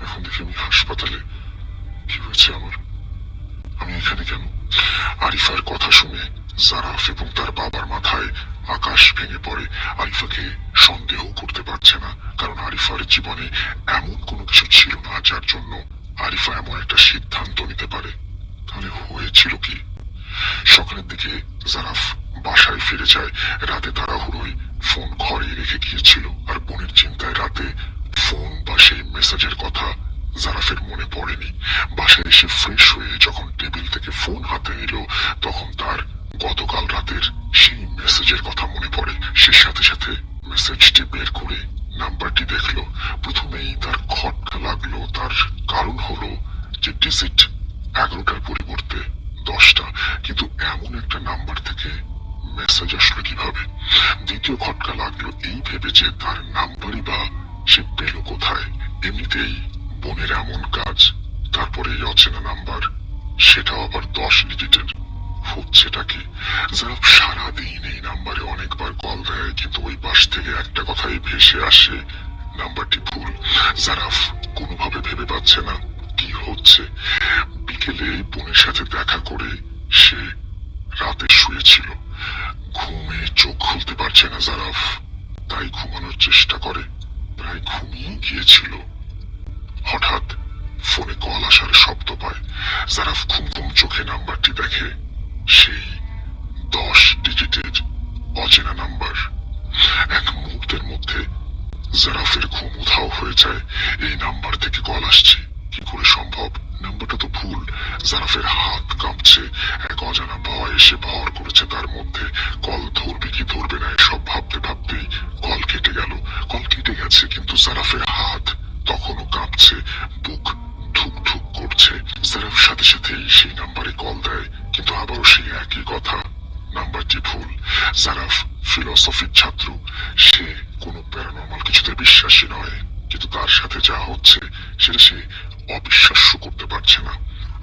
এখন দেখি আমি হাসপাতালে। কি হয়েছে আমার? আমি এখানে কেন? আরিফার কথা শুনে জারাফ এবং তার বাবার মাথায় আকাশ ভেঙে পড়ে। আরিফাকে সন্দেহ করতে পারছে না, কারণ আরিফার জীবনে এমন কোনো কিছু ছিল না যার জন্য আরিফা এমন একটা সিদ্ধান্ত নিতে পারে। তাহলে হয়েছিল কি? সকালের দিকে জারাফ বাসায় ফিরে যায়। রাতে তাড়াহুড়োয় ফোন ঘরে রেখে গিয়েছিল, আর বোনের চিন্তায় রাতে ফোন বা সেই মেসেজের কথা জারাফের মনে পড়েনি। বাসায় এসে ফ্রেশ হয়ে যখন টেবিল থেকে ফোন হাতে নিল, তখন তার গতকাল রাতের সেই মেসেজের কথা মনে পড়ে। সে সাথে সাথে মেসেজটি বের করে নাম্বারটি দেখলো। প্রথমেই তার খটকা লাগলো, তার কারণ হলো যে ডিজিট 11টার পরিবর্তে 10টা, কিন্তু এমন একটা নাম্বার থেকে মেসেজ আসলো কিভাবে? দ্বিতীয় খটকা লাগলো এই ভেবে যে তার নাম্বারই বা সে পেল কোথায়? এমনিতেই বোনের এমন কাজ, তারপরে এই অচেনা নাম্বার, সেটাও আবার 10 ডিজিটের। হচ্ছেটা কি? জারাফ সারাদিন এই নাম্বারে অনেকবার কল দেয়, কিন্তু ওই পাশ থেকে একটা কথাই ভেসে আসে, নাম্বারটি ভুল। জারাফ কোনোভাবে ভেবে পাচ্ছে না কি হচ্ছে। বিকেলে বোনের সাথে দেখা করে সে রাতে শুয়েছিল। ঘুমে চোখ খুলতে পারছে না জারাফ, তাই ঘুমানোর চেষ্টা করে। প্রায় ঘুমিয়ে গিয়েছিল, হঠাৎ ফোনে কল আসার শব্দ পায়। জারাফ ঘুম ঘুম চোখে নাম্বারটি দেখে, সেই 10 ডিজিটের অচেনা নাম্বার। এক মুহূর্তের মধ্যে জারাফের ঘুম উধাও হয়ে যায়। এই নাম্বার থেকে কল আসছে, কি করে সম্ভব? নাম্বারটা তো ভুল। জারাফের হাত কাঁপছে, এক অজানা ভয় এসে ভর করেছে তার মধ্যে। কল ধরবে কি ধরবে না এসব ভাবতে ভাবতেই কল কেটে গেল। কল কেটে গেছে, কিন্তু জারাফের হাত তখনও কাঁপছে, বুক ধুক ধুক করছে। জারাফ সাথে সাথেই সেই নাম্বারে কল দেয়, কিন্তু আবারও সেই একই কথা, নাম্বারটি ভুল। জারাফ ফিলোসফির ছাত্র, সে কোনো প্যারানর্মাল কিছুতে বিশ্বাসী নয়, কিন্তু তার সাথে যা হচ্ছে সেটা সে অবিশ্বাস্য করতে পারছে না।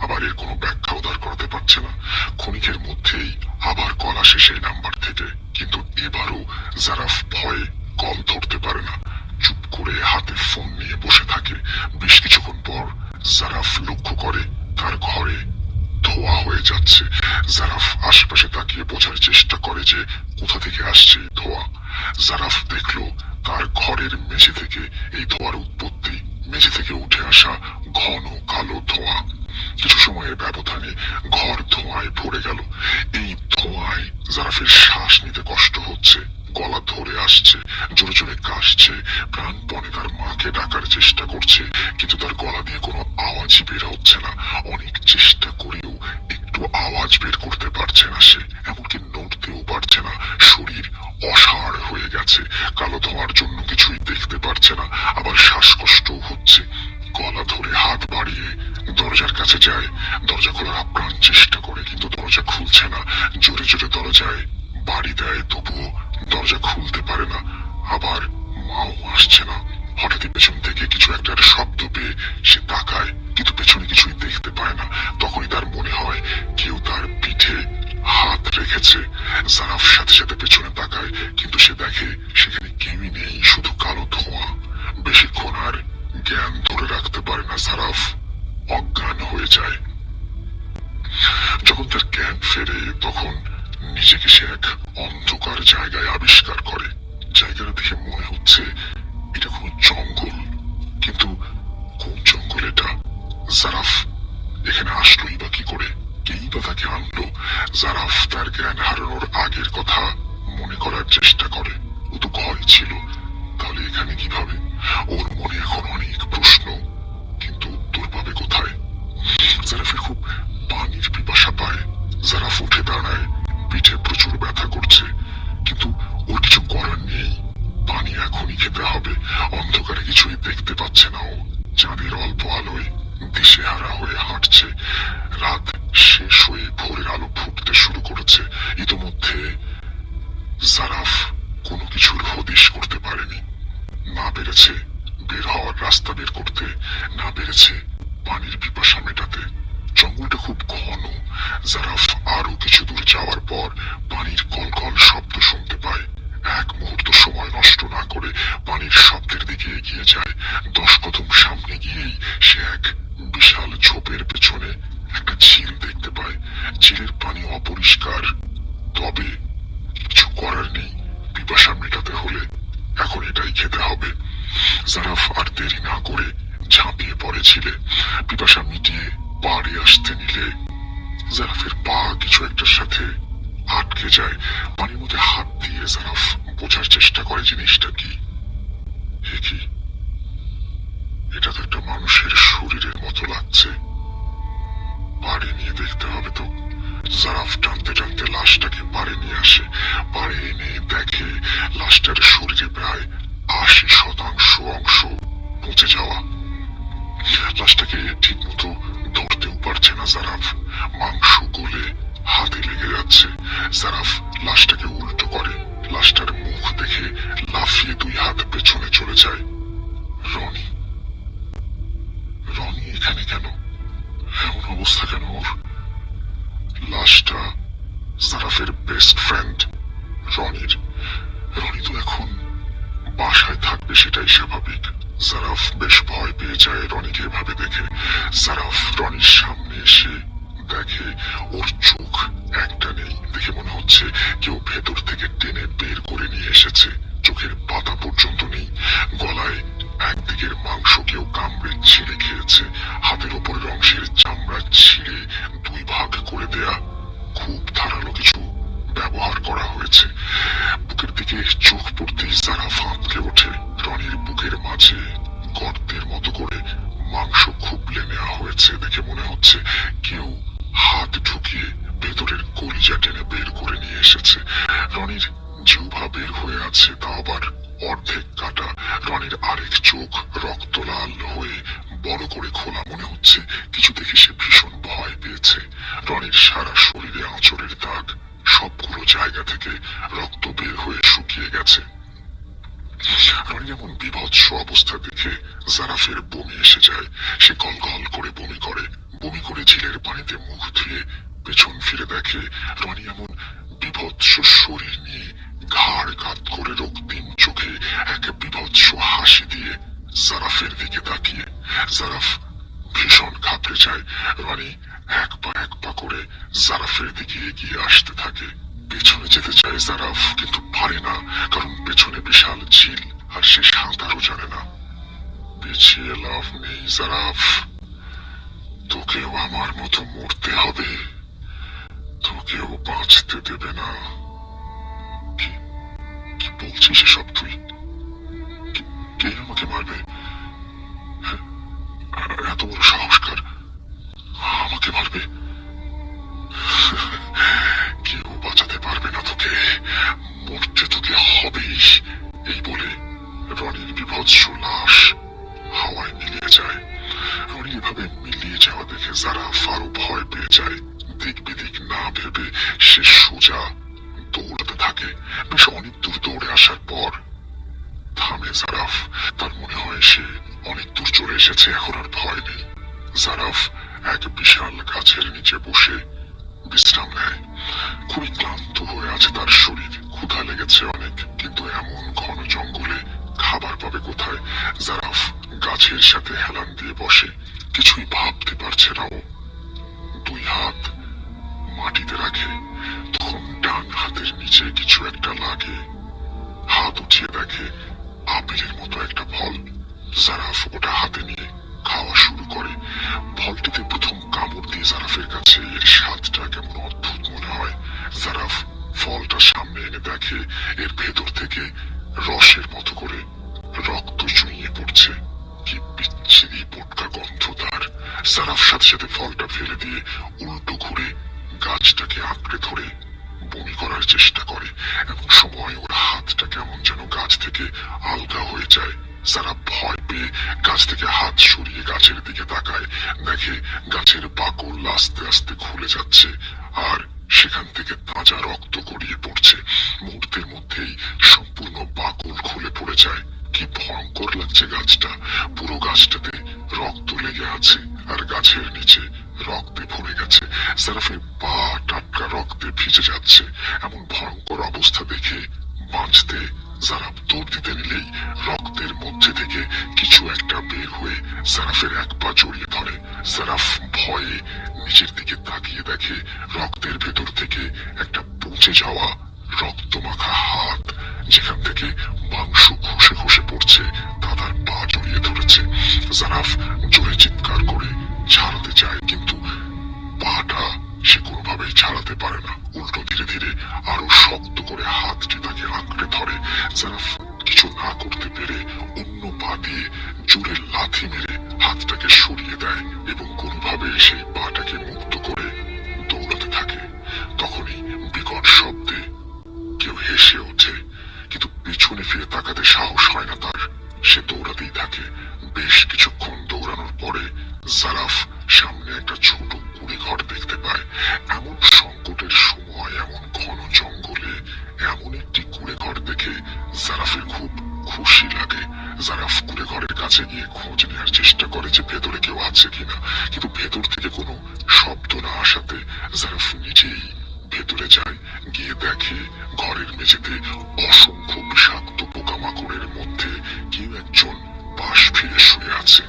আবার এর কোনো ব্যাখ্যাও দাঁড় করাতে পারছে না। ক্ষণিকের মধ্যেই আবার কল আসে সেই নাম্বার থেকে, কিন্তু এবারও জারাফ ভয়ে কল ধরতে পারে না, চুপ করে হাতে ফোন নিয়ে বসে থাকে। বেশ কিছুক্ষণ পর জারাফ লক্ষ্য করে তার ঘরে ধোঁয়া হয়ে যাচ্ছে। জারাফ আশেপাশে তাকিয়ে বোঝার চেষ্টা করে যে কোথা থেকে আসছে এই ধোঁয়া। জারাফ দেখলো তার ঘরের মেঝে থেকে এই ধোঁয়ার উৎপত্তি। মেঝে থেকে উঠে আসা ঘন কালো ধোঁয়া। কিছু সময়ের ব্যবধানে ঘর ধোঁয়ায় ভরে গেল। এই ধোঁয়ায় জারাফের শ্বাস নিতে কষ্ট হচ্ছে, গলা ধরে আসছে, জোরে জোরে কাশছে, প্রাণপণে তার মাকে ডাকার চেষ্টা করছে, কিন্তু তার গলা দিয়ে কোনো আওয়াজই বের হচ্ছে না। অনেক চেষ্টা করেও একটু আওয়াজ বের করতে পারছে না সে, এমনকি নড়তেও পারছে না। শরীর অসাড় হয়ে গেছে, কালো ধোঁয়ার জন্য কিছুই দেখতে পারছে না, আবার শ্বাসকষ্টও হচ্ছে। গলা ধরে হাত বাড়িয়ে দরজার কাছে যায়, দরজা খোলার আপ্রাণ চেষ্টা করে, কিন্তু দরজা খুলছে না। জোরে জোরে দরজায় বাড়ি দেয়, তবুও দরজা খুলতে পারে না। আবার মাও আসছে না। হঠাৎই পেছন থেকে কিছু একটার শব্দ পেয়ে সে তাকায়, কিন্তু পেছনে কিছুই দেখতে পায় না। তখনই তার মনে হয় কেউ তার পিঠে হাত রেখেছে। জারাফ সাথে সাথে পেছনে তাকায়, কিন্তু সে দেখে সেখানে কেউই নেই, শুধু কালো ধোঁয়া। বেশিক্ষণ আর জ্ঞান ধরে রাখতে পারে না জারাফ, অজ্ঞান হয়ে যায়। যখন তার জ্ঞান ফেরে, তখন নিজেকে সে এক অন্ধকার জায়গায় আবিষ্কার করে। জায়গাটা দেখে মনে হচ্ছে এটা কোনো জঙ্গল, কিন্তু কোন জঙ্গল এটা? জারাফ এখানে আসলোই বা কি করে? কেই বা তাকে আনলো? জারাফ তার জ্ঞান হারানোর আগের কথা মনে করার চেষ্টা করে। ও তো ঘরে ছিল, পানি খেতে হবে। অন্ধকারে কিছুই দেখতে পাচ্ছে না ও। চাঁদের অল্প আলোয় দিশেহারা হয়ে হাঁটছে। রাত শেষ হয়ে ভোরের আলো ফুটতে শুরু করেছে। ইতোমধ্যে জারাফ কোনো কিছুর হদিশ করতে পারেনি। না পেরেছে বের হওয়ার রাস্তা বের করতে, না পেরেছে পানির পিপাসা মেটাতে। জঙ্গলটা খুব ঘন। জারাফ আরো কিছু দূর যাওয়ার পর পানির কলকল শব্দ শুনতে পায়। এক মুহূর্ত সময় নষ্ট না করে পানির শব্দের দিকে এগিয়ে যায়। 10 কদম সামনে গিয়েই সে এক বিশাল ঝোপের পেছনে একটা ঝিল দেখতে পায়। ঝিলের পানি অপরিষ্কার, তবে কিছু করার নেই। পিপাসা মেটাতে হলে এখন এটাই খেতে হবে। জারাফ আর দেরি না করে ঝাঁপিয়ে পড়ে ঝিলে। পিপাসা মিটিয়ে পাড়ে আসতে নিলে জারাফের পা কিছু একটার সাথে আটকে যায়। পানির মধ্যে হাত দিয়ে জারাফ বোঝার চেষ্টা করে জিনিসটা কি। এ কি? এটা তো একটা মানুষের শরীরের মতো লাগছে। পাড়ে নিয়ে দেখতে হবে তো। জারাফ টানতে টানতে লাশটাকে পাড়ে নিয়ে আসে। পাড়ে এনে দেখে লাশটার শরীরে প্রায় 80% অংশ পচে যাওয়া। লাশটাকে ঠিক মতো ধরতেও পারছে না জারাফ। মাংস গলে হাতে লেগে যাচ্ছে। জারাফ লাশটাকে উল্টো করে। লাশটার মুখ দেখে লাফিয়ে 2 হাত পেছনে চলে যায়। রনি, রনি এখানে কেন? এমন অবস্থা কেন ওর? লাশটা জারাফের বেস্ট ফ্রেন্ড রনির। রনি তো এখন বাসায় থাকবে, সেটাই স্বাভাবিক। জারাফ বেশ ভয় পেয়ে যায় রনিকে এভাবে দেখে। জারাফ রনির সামনে এসে দেখে ওর চোখ একটা নেই। দেখে মনে হচ্ছে কেউ ভেতর থেকে টেনে বের করে নিয়ে এসেছে। চোখের পাতা পর্যন্ত নেই। গলায় একদিকের মাংস কেউ কামড়ে ছিঁড়ে খেয়েছে। হাতের ওপরের অংশের চামড়া ছিঁড়ে 2 ভাগ করে দেয়া। খুব ধারালো কিছু ব্যবহার করা হয়েছে। বুকের দিকে চোখ পড়তেই জারাফ আঁতকে ওঠে। রনির বুকের মাঝে গর্তের মতো করে মাংস খুবলে নেওয়া হয়েছে। দেখে মনে হচ্ছে কেউ হাত ঢুকিয়ে ভেতরের কলিজা টেনে বের করে নিয়ে এসেছে। রনির জিহ্বা বের হয়ে আছে, তা আবার অর্ধেক কাটা। রনির আরেক চোখ রক্ত লাল হয়ে বড় করে খোলা। মনে হচ্ছে কিছু দেখে সে ভীষণ ভয় পেয়েছে। রনির সারা শরীরে আঁচড়ের দাগ। সবগুলো জায়গা থেকে রক্ত বের হয়ে শুকিয়ে গেছে। রনির এমন বিভৎস অবস্থা দেখে জারাফের বমি এসে যায়। সে গল করে বমি করে। বমি করে ঝিলের পানিতে মুখ ধুয়ে পেছন ফিরে দেখে রনি এমন বিভৎস শরীর নিয়ে ঘাড় কাত করে রক্তিম চোখে এক বিভৎস হাসি দিয়ে জারাফের দিকে তাকিয়ে। জারাফ ভীষণ ঘাবড়ে যায়। রনি এক পা করে জারাফের দিকে এগিয়ে আসতে থাকে। পেছনে যেতে চায় জারাফ, কিন্তু পারে না, কারণ পেছনে বিশাল ঝিল আর সে সাঁতারও জানে না। পিছিয়ে লাভ নেই জারাফ, তোকেও আমার মতো মরতে হবে। তোকেও বাঁচতে দেবে না। কি কি বলছিস এসব তুই? কে আমাকে মারবে? এত বড় সাহসকার আমাকে মারবে? কেউ বাঁচাতে পারবে না তোকে, মরতে তোকে হবেই। এই বলে রনির বিভৎস লাশ হাওয়ায় মিলিয়ে যায়। রনির এভাবে মিলিয়ে যাওয়া দেখে জারাফ আরো ভয় পেয়ে যায়। দিক বিদিক না ভেবে সে সোজা দৌড়াতে থাকে। বেশ অনেক দূর দৌড়ে আসার পর থামে জারাফ। তার মনে হয় সে অনেক দূর চলে এসেছে, এখন আর ভয় নেই। জারাফ এক বিশাল গাছের নিচে বসে বিশ্রাম নেয়। খুবই ক্লান্ত হয়ে আছে তার শরীর। ক্ষুধা লেগেছে অনেক, কিন্তু এমন ঘন জঙ্গলে খাবার পাবে কোথায়? জারাফ গাছের সাথে হেলান দিয়ে বসে। কিছুই ভাবতে পারছে না ও। 2 হাত মাটিতে রাখে। তখন ডান হাতের নিচে কিছু একটা লাগে। হাত উঠিয়ে দেখে আপেলের মতো একটা ফল। জারাফ ওটা হাতে নিয়ে খাওয়া শুরু করে। ফলটিতে প্রথম কামড় দিয়ে জারাফের কাছে এর স্বাদটা কেমন অদ্ভুত মনে হয়। জারাফ ফলটা সামনে এনে দেখে এর ভেতর থেকে রসের মতো করে রক্ত চুইয়ে পড়ছে। কি বিচ্ছিরি বোটকা গন্ধ তার। জারাফ সাথে সাথে ফলটা ফেলে দিয়ে উল্টো ঘুরে গাছটাকে আঁকড়ে ধরে বমি করার চেষ্টা করে। এমন সময় ওর হাতটা কেমন যেন গা গাছ থেকে আলগা হয়ে যায়। সারাফ ভয় পেয়ে গাছ থেকে হাত সরিয়ে গাছের দিকে তাকায়, দেখে গাছের বাকল আস্তে আস্তে খুলে যাচ্ছে আর সেখান থেকে তাজা রক্ত গড়িয়ে পড়ছে। মুহূর্তের মধ্যেই সম্পূর্ণ বাকল খুলে পড়ে যায়। কি ভয়ঙ্কর লাগছে গাছটা, পুরো গাছটাতে রক্ত লেগে আছে আর গাছের নিচে রক্তে ভরে গেছে। সারাফের পা টাটকা রক্তে ভিজে যাচ্ছে। এমন ভয়ঙ্কর অবস্থা দেখে বাঁচতে সারাফ দৌড় দিতে নিলেই রক্তের মধ্যে থেকে কিছু একটা বের হয়ে সারাফের এক পা জড়িয়ে ধরে। সারাফ ভয়ে নিচের দিকে তাকিয়ে দেখে রক্তের ভেতর থেকে একটা পচে যাওয়া রক্তমাখা হাত, যেখান থেকে মাংস খসে খসে পড়ছে, তা তার পা জড়িয়ে ধরেছে। সারাফ জোরে চিৎকার করে ছাড়াতে চায়, কিন্তু পাটা সে কোনোভাবেই ছাড়াতে পারে না। উল্টো ধীরে ধীরে আরো শক্ত করে হাতটি তাকে আঁকড়ে ধরে। সারাফ কিছু না করতে পেরে অন্য পা দিয়ে জোরে লাথি মেরে হাতটাকে সরিয়ে দেয় এবং কোনোভাবে সেই পাটাকে মুক্ত করে দৌড়াতে থাকে। তখনই বিকট শব্দে কেউ হেসে ওঠে, কিন্তু পিছনে ফিরে তাকাতে সাহস হয় না তার। সে দৌড়াতেই থাকে। বেশ কিছুক্ষণ দৌড়ানোর পরে সারাফ সামনে একটা ছোট কুড়ে ঘর দেখতে পায়। এমন সংকটের সময় এমন ঘন জঙ্গলে এমন একটি কুড়ে ঘর দেখে জারাফের খুব খুশি লাগে। জারাফ কুড়ে ঘরের কাছে গিয়ে খোঁজ নেওয়ার চেষ্টা করে যে ভেতরে কেউ আছে কিনা, কিন্তু ভেতর থেকে কোনো শব্দ না আসাতে জারাফ নিজেই ভেতরে যায়। গিয়ে দেখে ঘরের মেঝেতে অসংখ্য বিষাক্ত পোকামাকড়ের মধ্যে কেউ একজন পাশ ফিরে শুয়ে আছে।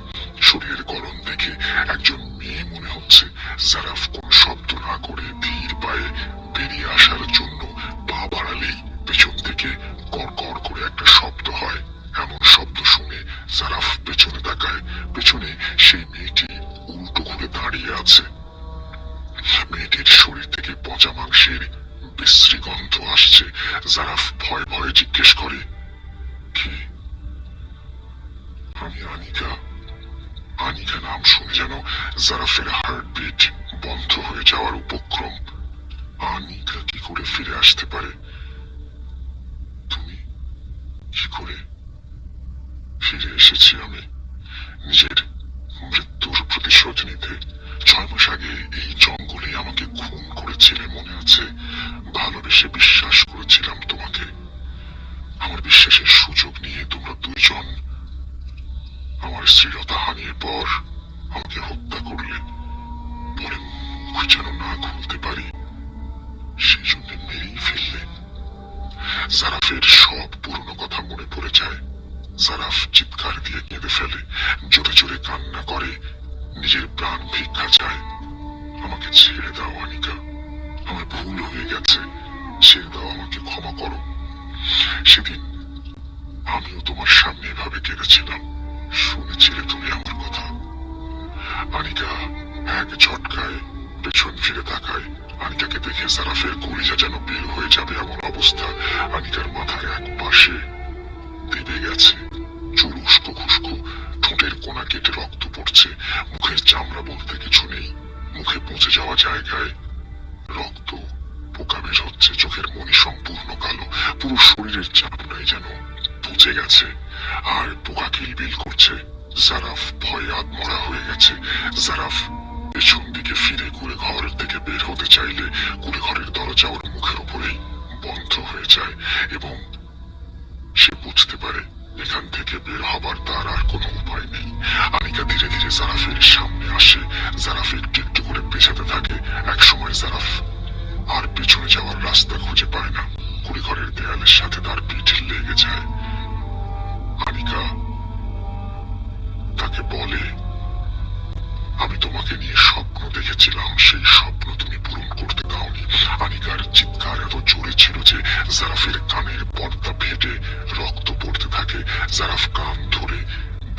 শরীরের গরম দেখে একজন মেয়ে মনে হচ্ছে। জারাফ কোন শব্দ না করে ধীর পায়ে বেরিয়ে আসার জন্য পা বাড়ালেই পেছন থেকে কর কর করে একটা শব্দ হয়। এমন শব্দ শুনে জারাফ পেছনে তাকায়। পেছনে সেই মেয়েটি উল্টো ঘুরে দাঁড়িয়ে আছে। মেয়েটির শরীর থেকে পচা মাংসের বিশ্রী গন্ধ আসছে। জারাফ ভয়ে ভয়ে জিজ্ঞেস করে, কি? আমি আনিকা। আনিকা নাম শুনে যেন জারাফের হার্টবিট বন্ধ হয়ে যাওয়ার উপক্রম। আনিকা কি করে ফিরে আসতে পারে? তুমি কি করে? ফিরে এসেছি আমি নিজের মৃত্যুর প্রতিশোধ নিতে। 6 মাস আগে এই জঙ্গলে আমাকে খুন করেছিলে মনে আছে? ভালোবেসে বিশ্বাস করেছিলাম তোমাকে। আমার বিশ্বাসের সুযোগ নিয়ে তোমরা দুইজন আমার স্থিরতা হানিয়ে পর আমাকে হত্যা করলে। পরে মুখ যেন না খুলতে পারি সেই জন্য মেরেই ফেললে। জারাফের সব পুরনো কথা মনে পড়ে যায়। জারাফ চিৎকার দিয়ে কেঁদে ফেলে, জোরে জোরে কান্না করে, নিজের প্রাণ ভিক্ষা চায়। আমাকে ছেড়ে দাও আনিকা, আমার ভুল হয়ে গেছে, ছেড়ে দাও, আমাকে ক্ষমা করো। সেদিন আমিও তোমার সামনে এভাবে কেঁদেছিলাম, শুনেছিলে তুমি আমার কথা। আনিকা এক ঝটকায় পেছন ফিরে তাকায়। আনিকাকে দেখে জারাফের কলিজা যেন বের হয়ে যাবে এমন অবস্থা। আনিকার মাথার এক পাশে দেবে গেছে, চুল উস্কো খুস্কো, ঠোঁটের কোনা কেটে রক্ত পড়ছে। মুখের চামড়া বলতে কিছু নেই, মুখে পচে যাওয়া জায়গায় রক্ত, পোকা বের হচ্ছে। চোখের মনি সম্পূর্ণ কালো, পুরো শরীরের চামড়াই যেন পচে গেছে আর পোকা কিলবিল করছে। জারাফ ভয়ে আত্মরা হয়ে গেছে। জারাফ পেছন দিকে ফিরে কুড়ে ঘর থেকে বের হতে চাইলে কুড়ে ঘরের দরজা ওর মুখের উপরেই বন্ধ হয়ে যায় এবং সে বুঝতে পারে এখান থেকে বের হবার তার আর কোনো উপায় নেই। আনিকা ধীরে ধীরে জারাফের সামনে আসে। জারাফ একটু একটু করে পেছাতে থাকে। এক সময় জারাফ আর পেছনে যাওয়ার রাস্তা খুঁজে পায় না। কুড়ি ঘরের দেয়ালের সাথে তার পিঠ লেগে যায়। আনিকা তাকে বলে, আমি তোমাকে নিয়ে স্বপ্ন দেখেছিলাম, সেই স্বপ্ন তুমি পূরণ করতে দাওনি। আনিকার চিৎকার এত জোরে ছিল যে জারাফের কানের পর্দা ফেটে রক্ত পড়তে থাকে। জারাফ কান ধরে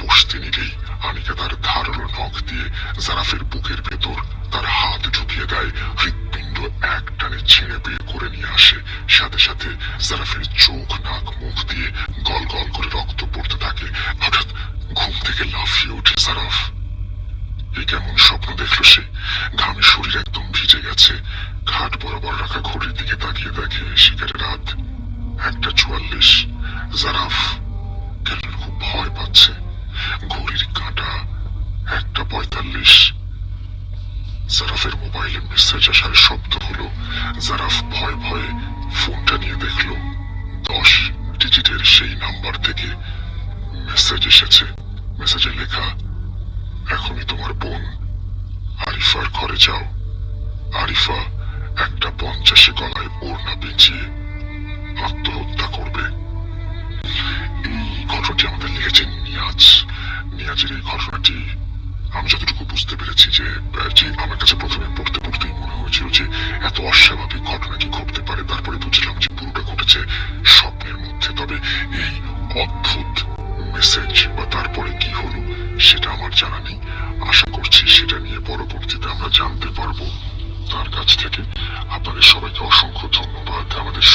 বসতে নিলেই আনিকা তার ধারালো নখ দিয়ে জারাফের বুকের ভেতর তার হাত ঢুকিয়ে দেয়। হৃৎপিণ্ড এক টানে ছিঁড়ে বের করে নিয়ে আসে। সাথে সাথে জারাফের চোখ, নাক, মুখ দিয়ে গল গল করে রক্ত পড়তে থাকে। হঠাৎ ঘুম থেকে লাফিয়ে ওঠে জারাফ। এই কেমন স্বপ্ন দেখলো সে? ঘামে শরীর একদম ভিজে গেছে। খাট বরাবর রাখা ঘড়ির দিকে তাকিয়ে দেখে শিকারের রাত 1:44। জারাফ ক্যারোলিন খুব ভয় পাচ্ছে। ঘড়ির কাঁটা 1:45। জারাফের মোবাইলে মেসেজ আসার শব্দ হলো। জারাফ ভয়ে ভয়ে ফোনটা নিয়ে দেখলো 10 ডিজিটের সেই নাম্বার থেকে মেসেজ এসেছে। মেসেজে লেখা, এখনই তোমার বোন আরিফার ঘরে যাও। আরিফা 1:50 গলায় ওড়না পেঁচিয়ে আত্মহত্যা করবে। এই ঘটনাটি আমাদের লিখেছেন নিয়াজ। নিয়াজের এই ঘটনাটি আমি যতটুকু বুঝতে পেরেছি যে আমার কাছে প্রথমে পড়তে পড়তেই মনে হয়েছিল যে এত অস্বাভাবিক ঘটনা কি ঘটতে পারে। তারপরে বুঝলাম যে পুরোটা ঘটেছে স্বপ্নের মধ্যে। তবে এই অদ্ভুত মেসেজ বা তারপরে কি হলো সেটা আমার জানা নেই। আশা করছি সেটা নিয়ে পরবর্তীতে আমরা জানতে পারবো তার কাছ থেকে। আপনাদের সবাইকে অসংখ্য ধন্যবাদ আমাদের